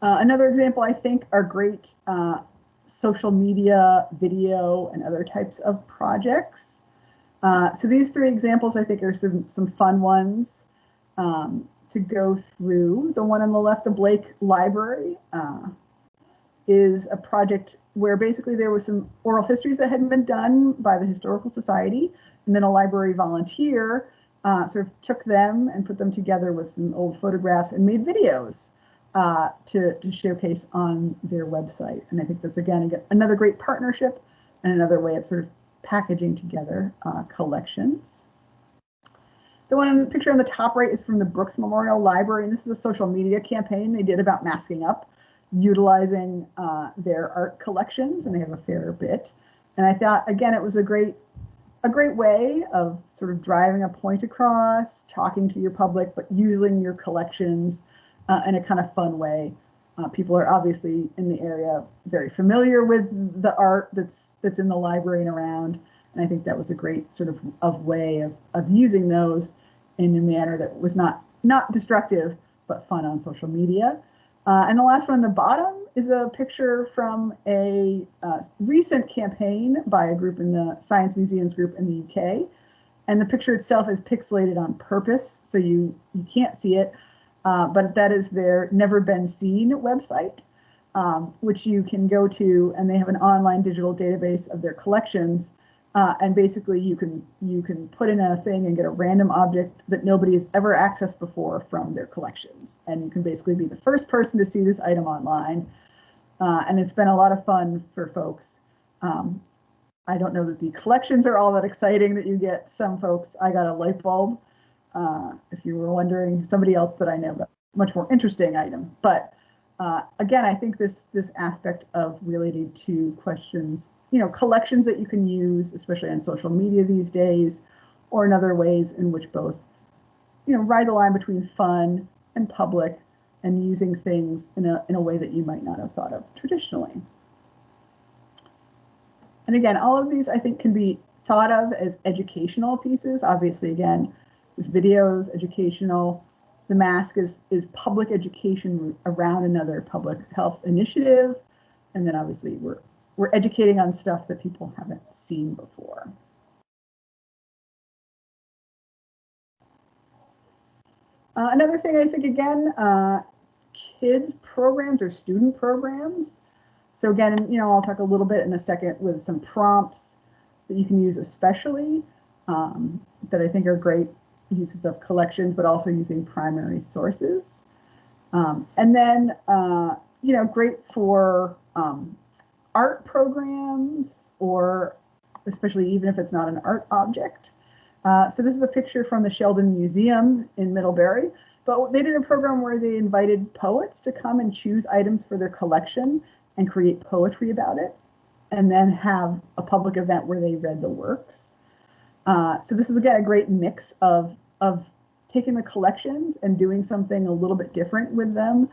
Another example, I think, are great social media, video, and other types of projects. So these three examples, I think, are some fun ones to go through. The one on the left, the Blake Library, is a project where basically there was some oral histories that hadn't been done by the Historical Society, and then a library volunteer sort of took them and put them together with some old photographs and made videos to showcase on their website. And I think that's, again, another great partnership and another way of sort of packaging together collections. The one picture on the top right is from the Brooks Memorial Library, and this is a social media campaign they did about masking up, utilizing their art collections, and they have a fair bit. And I thought, again, it was a great way of sort of driving a point across, talking to your public, but using your collections in a kind of fun way. People are obviously in the area very familiar with the art that's in the library and around, and I think that was a great sort of way of using those in a manner that was not destructive, but fun on social media. And the last one on the bottom is a picture from a recent campaign by a group in the Science Museums group in the UK. And the picture itself is pixelated on purpose, so you can't see it. But that is their Never Been Seen website, which you can go to, and they have an online digital database of their collections. And basically you can put in a thing and get a random object that nobody has ever accessed before from their collections. And you can basically be the first person to see this item online. And it's been a lot of fun for folks. I don't know that the collections are all that exciting that you get. Some folks, I got a light bulb, if you were wondering, somebody else that I know, but much more interesting item. But again, I think this aspect of related to questions, collections that you can use, especially on social media these days, or in other ways in which both, ride the line between fun and public, and using things in a way that you might not have thought of traditionally. And again, all of these I think can be thought of as educational pieces. Obviously, again, this video is educational. The mask is public education around another public health initiative. And then obviously we're educating on stuff that people haven't seen before. Another thing I think, again, kids programs or student programs. So again, I'll talk a little bit in a second with some prompts that you can use, especially that I think are great uses of collections, but also using primary sources. And then, great for art programs, or especially even if it's not an art object. So this is a picture from the Sheldon Museum in Middlebury, but they did a program where they invited poets to come and choose items for their collection and create poetry about it, and then have a public event where they read the works. So this was, again, a great mix of taking the collections and doing something a little bit different with them,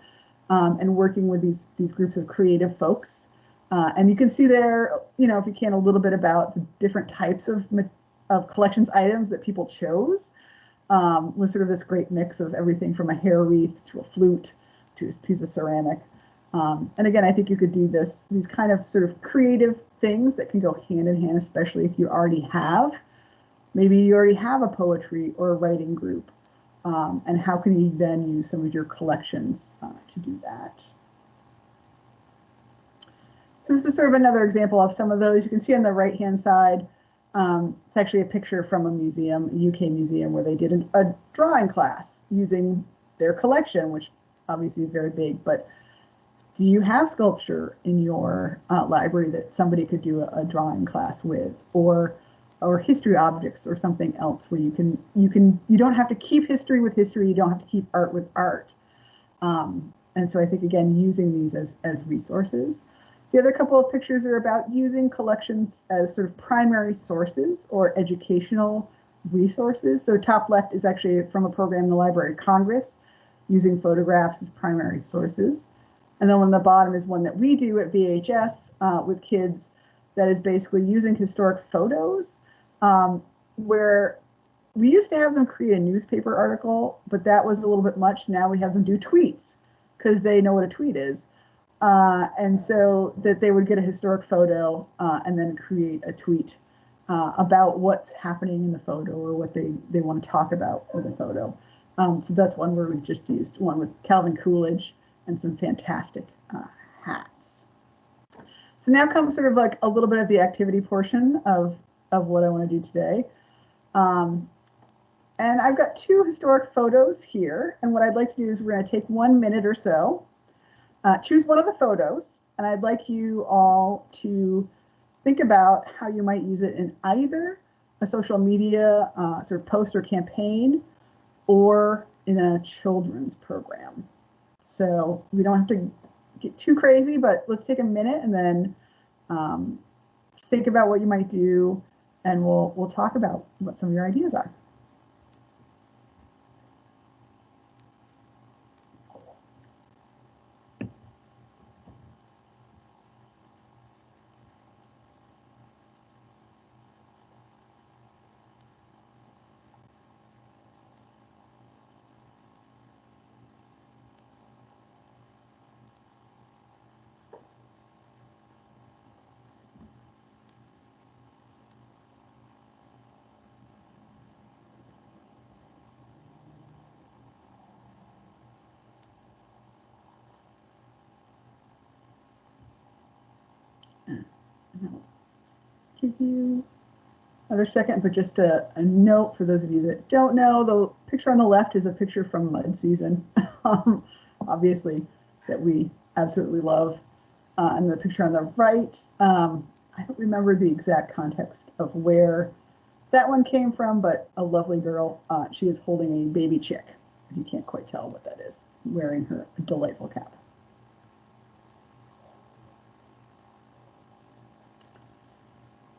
and working with these groups of creative folks. And you can see there, if you can, a little bit about the different types of collections items that people chose, was sort of this great mix of everything from a hair wreath to a flute to a piece of ceramic. And again, I think you could do these kind of sort of creative things that can go hand in hand, especially if you already have a poetry or a writing group. And how can you then use some of your collections to do that? So this is sort of another example of some of those. You can see on the right-hand side, It's actually a picture from a museum, a UK museum, where they did a drawing class using their collection, which obviously is very big. But do you have sculpture in your library that somebody could do a drawing class with, or history objects or something else where you don't have to keep history with history, you don't have to keep art with art. And so I think, again, using these as resources. The other couple of pictures are about using collections as sort of primary sources or educational resources. So top left is actually from a program in the Library of Congress, using photographs as primary sources. And then on the bottom is one that we do at VHS with kids, that is basically using historic photos, where we used to have them create a newspaper article, but that was a little bit much. Now we have them do tweets because they know what a tweet is. And so that they would get a historic photo and then create a tweet about what's happening in the photo or what they want to talk about with the photo. So that's one where we just used one with Calvin Coolidge and some fantastic hats. So now comes sort of like a little bit of the activity portion of what I want to do today. And I've got 2 historic photos here. And what I'd like to do is we're going to take 1 minute or so, choose one of the photos, and I'd like you all to think about how you might use it in either a social media sort of post or campaign, or in a children's program. So we don't have to get too crazy, but let's take a minute and then think about what you might do, and we'll talk about what some of your ideas are. Give you another second, but just a note for those of you that don't know, the picture on the left is a picture from mud season, obviously, that we absolutely love. And the picture on the right, I don't remember the exact context of where that one came from, but a lovely girl. She is holding a baby chick. You can't quite tell what that is, wearing her delightful cap.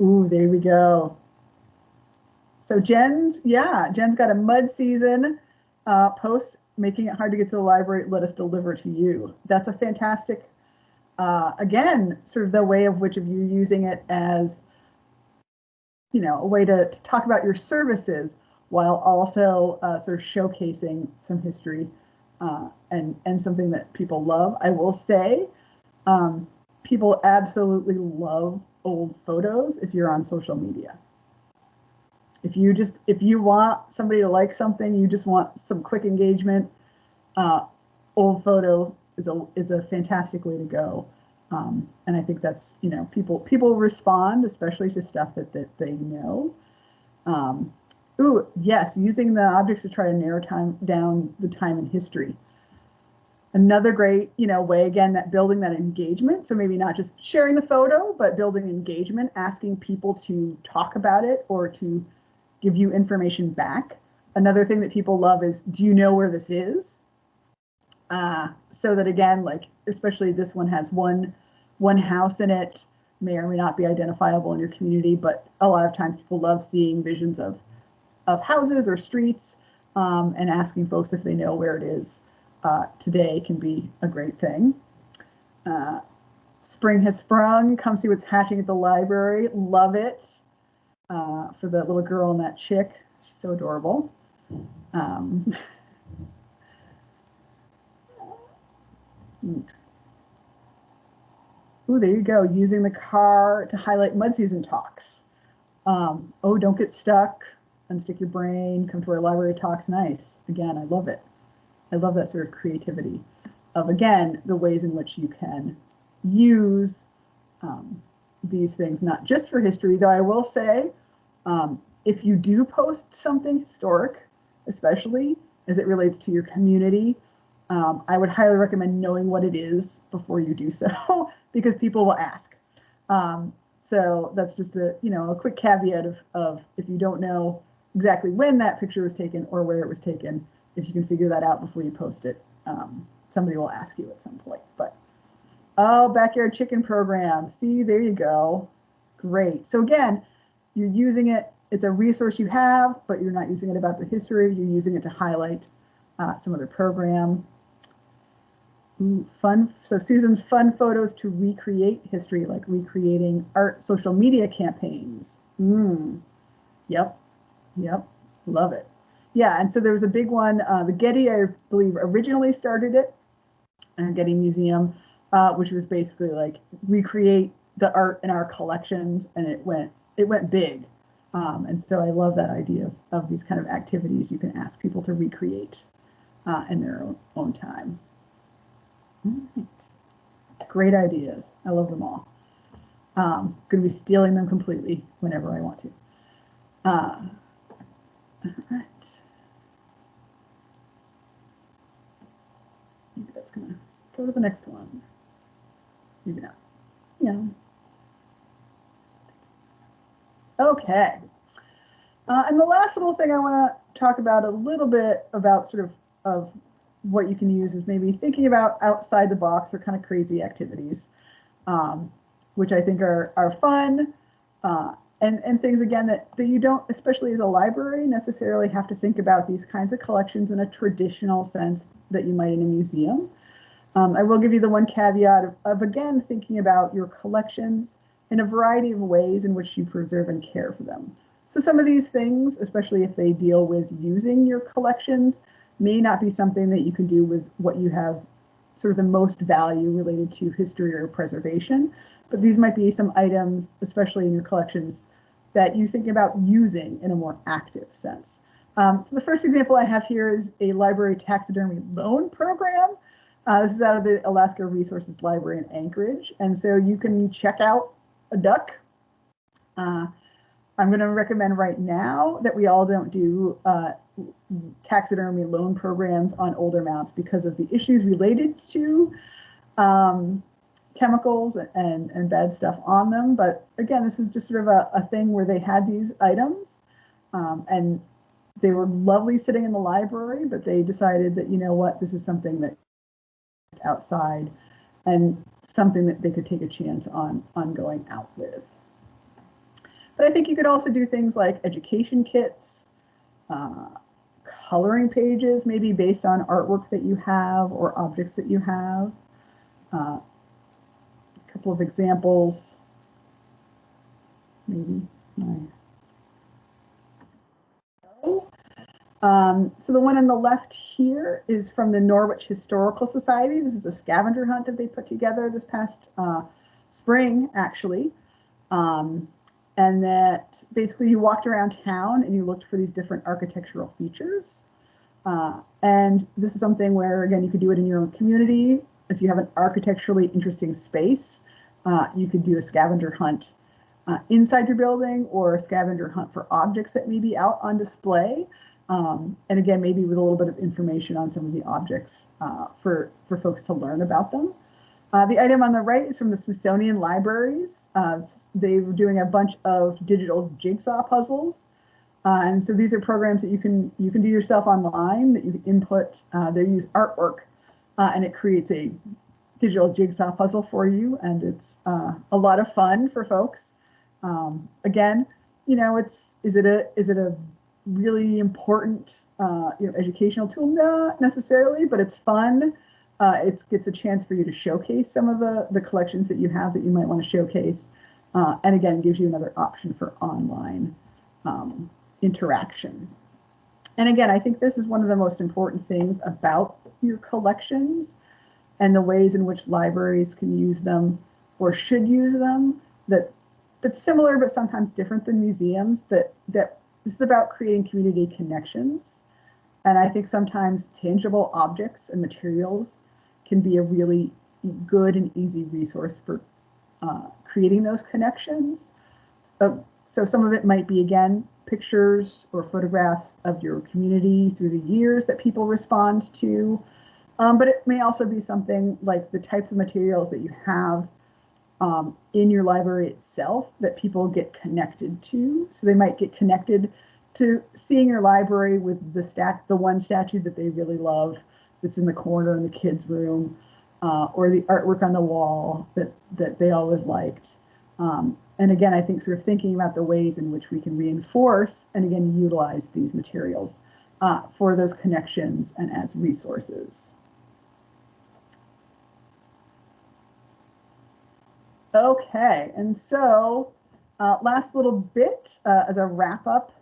Ooh, there we go. So Jen's got a mud season post, making it hard to get to the library. Let us deliver to you. That's a fantastic, again, sort of the way of which of you using it as, a way to talk about your services while also sort of showcasing some history and something that people love. I will say, people absolutely love old photos if you're on social media. If you want somebody to like something, you just want some quick engagement, old photo is a fantastic way to go. And I think that's, people respond, especially to stuff that they know. Ooh, yes, using the objects to try to narrow down the time in history. Another great, way, again, that building that engagement. So maybe not just sharing the photo, but building engagement, asking people to talk about it or to give you information back. Another thing that people love is, do you know where this is? So that, again, like, especially this one has one house in it, may or may not be identifiable in your community, but a lot of times people love seeing visions of houses or streets, and asking folks if they know where it is today can be a great thing. Spring has sprung. Come see what's hatching at the library. Love it. For the little girl and that chick. She's so adorable. Ooh, there you go. Using the car to highlight mud season talks. Don't get stuck. Unstick your brain. Come to our library talks. Nice. Again, I love it. I love that sort of creativity of, again, the ways in which you can use these things, not just for history, though I will say If you do post something historic, especially as it relates to your community, I would highly recommend knowing what it is before you do so, because people will ask. So that's just a quick caveat of if you don't know exactly when that picture was taken or where it was taken, if you can figure that out before you post it, somebody will ask you at some point. But oh, backyard chicken program. See, there you go. Great. So again, you're using it. It's a resource you have, but you're not using it about the history. You're using it to highlight some other program. Ooh, fun. So Susan's fun photos to recreate history, like recreating art, social media campaigns. Yep. Love it. Yeah, and so there was a big one. The Getty, I believe, originally started it, Getty Museum, which was basically like recreate the art in our collections, and it went big. And so I love that idea of these kind of activities you can ask people to recreate in their own time. All right. Great ideas. I love them all. Going to be stealing them completely whenever I want to. All right. Maybe that's going to go to the next one. Maybe not. Yeah. Okay. And the last little thing I want to talk about a little bit about sort of what you can use is maybe thinking about outside the box or kind of crazy activities, which I think are fun and things, again, that you don't, especially as a library, necessarily have to think about these kinds of collections in a traditional sense that you might in a museum. I will give you the one caveat of again, thinking about your collections in a variety of ways in which you preserve and care for them. So some of these things, especially if they deal with using your collections, may not be something that you can do with what you have sort of the most value related to history or preservation. But these might be some items, especially in your collections, that you think about using in a more active sense. So the first example I have here is a library taxidermy loan program. This is out of the Alaska Resources Library in Anchorage. And so you can check out a duck. I'm going to recommend right now that we all don't do taxidermy loan programs on older mounts because of the issues related to chemicals and bad stuff on them. But again, this is just sort of a thing where they had these items and they were lovely sitting in the library, but they decided that, you know what, this is something that outside and something that they could take a chance on going out with. But I think you could also do things like education kits, coloring pages, maybe based on artwork that you have or objects that you have. A couple of examples, maybe. So the one on the left here is from the Norwich Historical Society. This is a scavenger hunt that they put together this past spring, actually. And that basically you walked around town and you looked for these different architectural features. And this is something where, again, you could do it in your own community. If you have an architecturally interesting space, you could do a scavenger hunt inside your building or a scavenger hunt for objects that may be out on display. And again, maybe with a little bit of information on some of the objects for folks to learn about them. The item on the right is from the Smithsonian Libraries. They were doing a bunch of digital jigsaw puzzles. And so these are programs that you can do yourself online that you can input. They use artwork and it creates a digital jigsaw puzzle for you. And it's a lot of fun for folks. Again, you know, is it a really important educational tool? Not necessarily, but it's fun. It gets a chance for you to showcase some of the collections that you have that you might want to showcase. And again, gives you another option for online interaction. And again, I think this is one of the most important things about your collections and the ways in which libraries can use them or should use them, that's similar but sometimes different than museums, that this is about creating community connections. And I think sometimes tangible objects and materials can be a really good and easy resource for creating those connections. So some of it might be, again, pictures or photographs of your community through the years that people respond to. But it may also be something like the types of materials that you have in your library itself that people get connected to. So they might get connected to seeing your library with the one statue that they really love that's in the corner in the kids' room, or the artwork on the wall that they always liked. And again, I think sort of thinking about the ways in which we can reinforce and again utilize these materials for those connections and as resources. Okay, and so last little bit as a wrap up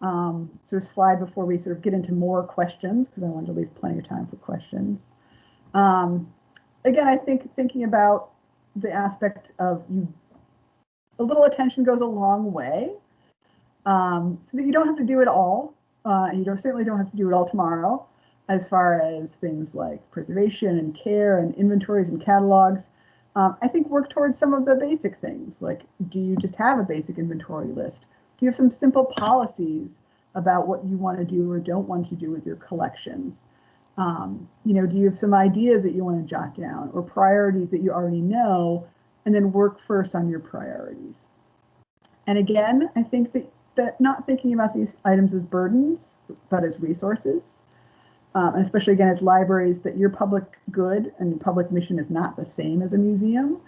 sort of slide before we sort of get into more questions, because I wanted to leave plenty of time for questions. Again, I think thinking about the aspect of a little attention goes a long way, so that you don't have to do it all. You certainly don't have to do it all tomorrow, as far as things like preservation and care and inventories and catalogs. I think work towards some of the basic things, like, do you just have a basic inventory list? Do you have some simple policies about what you want to do or don't want to do with your collections? Do you have some ideas that you want to jot down, or priorities that you already know, and then work first on your priorities? And again, I think that not thinking about these items as burdens, but as resources, and especially again as libraries, that your public good and public mission is not the same as a museum.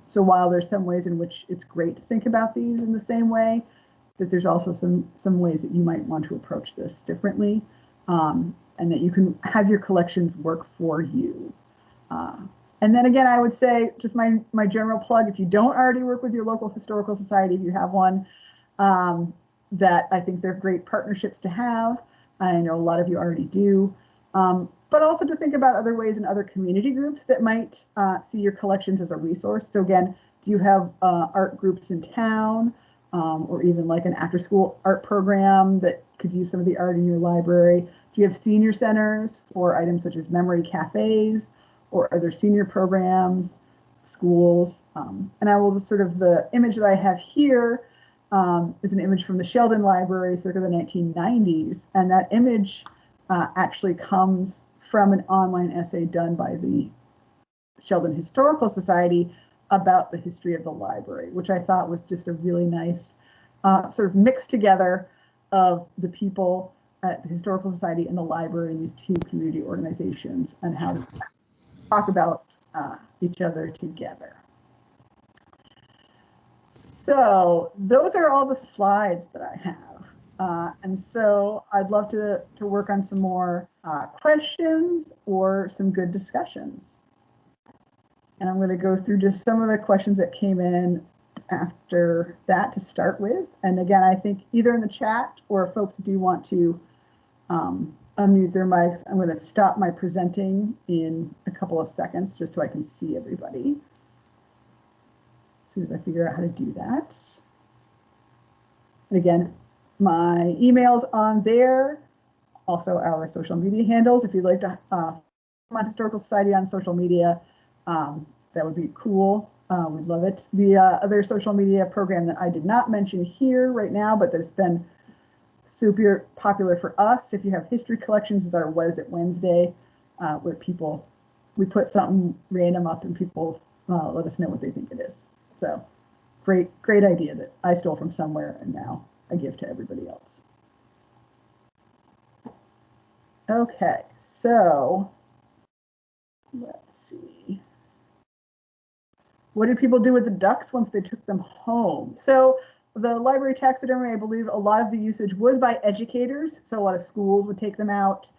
So while there's some ways in which it's great to think about these in the same way, that there's also some ways that you might want to approach this differently, and that you can have your collections work for you. And then again, I would say just my general plug, if you don't already work with your local historical society, if you have one, that I think they're great partnerships to have. I know a lot of you already do, but also to think about other ways in other community groups that might see your collections as a resource. So again, do you have art groups in town, or even like an after-school art program that could use some of the art in your library? Do you have senior centers for items such as memory cafes, or are there senior programs, schools? And I will just sort of, the image that I have here is an image from the Sheldon Library circa the 1990s. And that image actually comes from an online essay done by the Sheldon Historical Society about the history of the library, which I thought was just a really nice sort of mix together of the people at the Historical Society and the library and these two community organizations, and how to talk about each other together. So those are all the slides that I have. And so I'd love to work on some more questions or some good discussions. And I'm going to go through just some of the questions that came in after that to start with. And again, I think either in the chat, or if folks do want to unmute their mics, I'm going to stop my presenting in a couple of seconds just so I can see everybody. As soon as I figure out how to do that. And again, my email's on there. Also our social media handles. If you'd like to Vermont Historical Society on social media, that would be cool. We'd love it. The other social media program that I did not mention here right now, but that's been super popular for us, if you have history collections, is our What Is It Wednesday, where we put something random up and people let us know what they think it is. So great idea that I stole from somewhere and now I give to everybody else. Okay, so let's see. What did people do with the ducks once they took them home? So the library taxidermy, I believe a lot of the usage was by educators. So a lot of schools would take them out.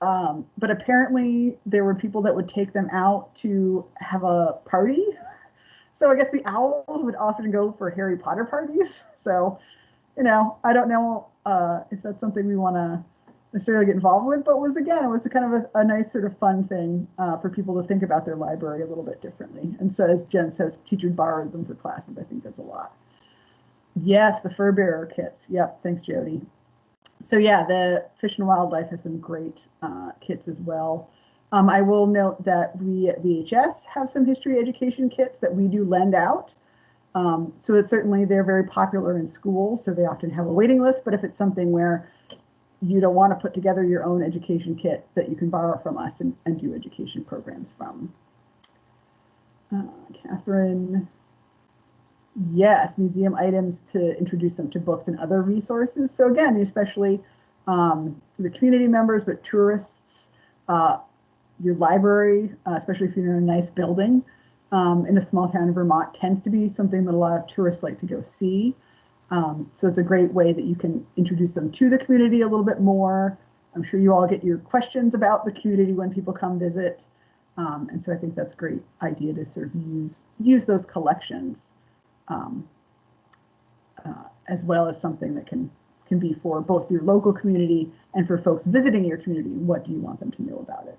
But apparently there were people that would take them out to have a party. So I guess the owls would often go for Harry Potter parties. So, I don't know if that's something we want to necessarily get involved with, but it was kind of a nice sort of fun thing for people to think about their library a little bit differently. And so as Jen says, teachers borrowed them for classes. I think that's a lot. Yes, the fur bearer kits. Yep, thanks, Jody. So yeah, the Fish and Wildlife has some great kits as well. I will note that we at VHS have some history education kits that we do lend out. So it's certainly, they're very popular in schools, so they often have a waiting list, but if it's something where you don't want to put together your own education kit, that you can borrow from us and do education programs from. Catherine, yes, museum items to introduce them to books and other resources. So again, especially the community members, but tourists, your library, especially if you're in a nice building in a small town in Vermont, tends to be something that a lot of tourists like to go see. So it's a great way that you can introduce them to the community a little bit more. I'm sure you all get your questions about the community when people come visit. And so I think that's a great idea to sort of use those collections as well as something that can be for both your local community and for folks visiting your community. What do you want them to know about it?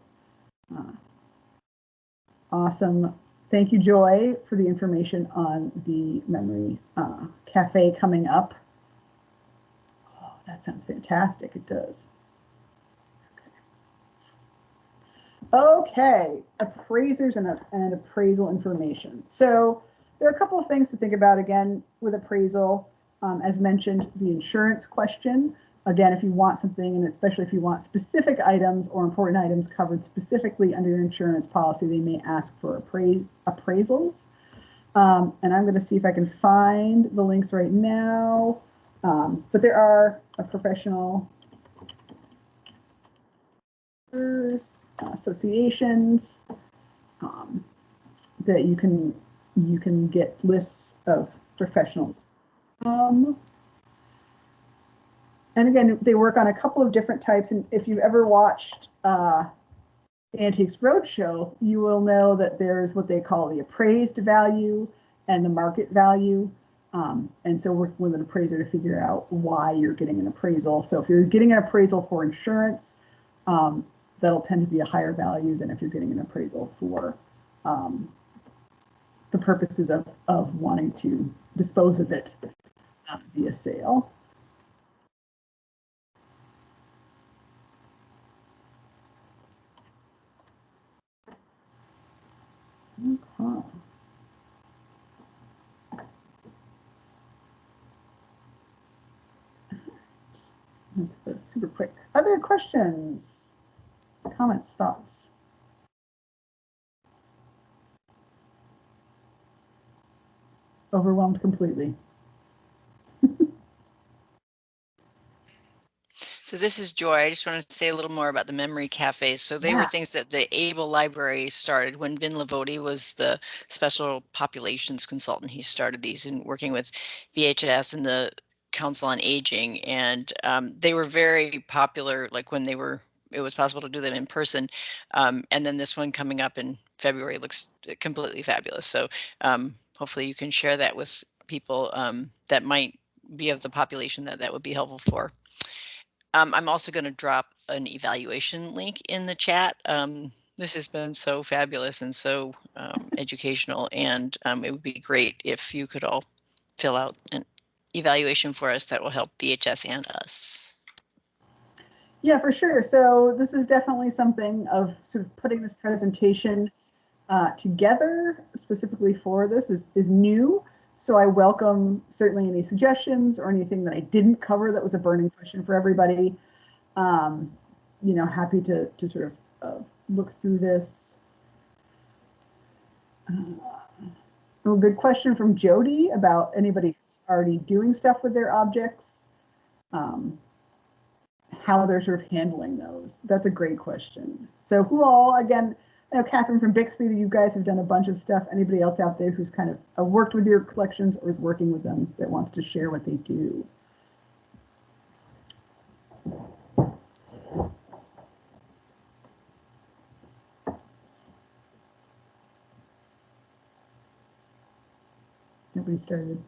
Awesome. Thank you, Joy, for the information on the Memory Cafe coming up. Oh, that sounds fantastic. It does. Okay, appraisers and appraisal information. So there are a couple of things to think about again with appraisal. As mentioned, the insurance question. Again, if you want something, and especially if you want specific items or important items covered specifically under your insurance policy, they may ask for appraisals. And I'm going to see if I can find the links right now. But there are professional associations that you can get lists of professionals. And again, they work on a couple of different types. And if you've ever watched Antiques Roadshow, you will know that there's what they call the appraised value and the market value. And so working with an appraiser to figure out why you're getting an appraisal. So if you're getting an appraisal for insurance, that'll tend to be a higher value than if you're getting an appraisal for the purposes of wanting to dispose of it via sale. Okay. That's super quick. Other questions, comments, thoughts? Overwhelmed completely. So this is Joy. I just want to say a little more about the memory cafes. So they were things that the Able Library started when Vin Lavoti was the special populations consultant. He started these in working with VHS and the Council on Aging, and they were very popular. Like when it was possible to do them in person. And then this one coming up in February looks completely fabulous. So hopefully you can share that with people that might be of the population that would be helpful for. I'm also going to drop an evaluation link in the chat. This has been so fabulous and so educational, and it would be great if you could all fill out an evaluation for us that will help VHS and us. Yeah, for sure. So this is definitely something of sort of putting this presentation together specifically for this is new. So I welcome certainly any suggestions or anything that I didn't cover that was a burning question for everybody. Happy to sort of look through this. A good question from Jody about anybody who's already doing stuff with their objects, how they're sort of handling those. That's a great question. So who all, again, I know Catherine from Bixby, that you guys have done a bunch of stuff. Anybody else out there who's kind of worked with your collections or is working with them that wants to share what they do? Nobody started.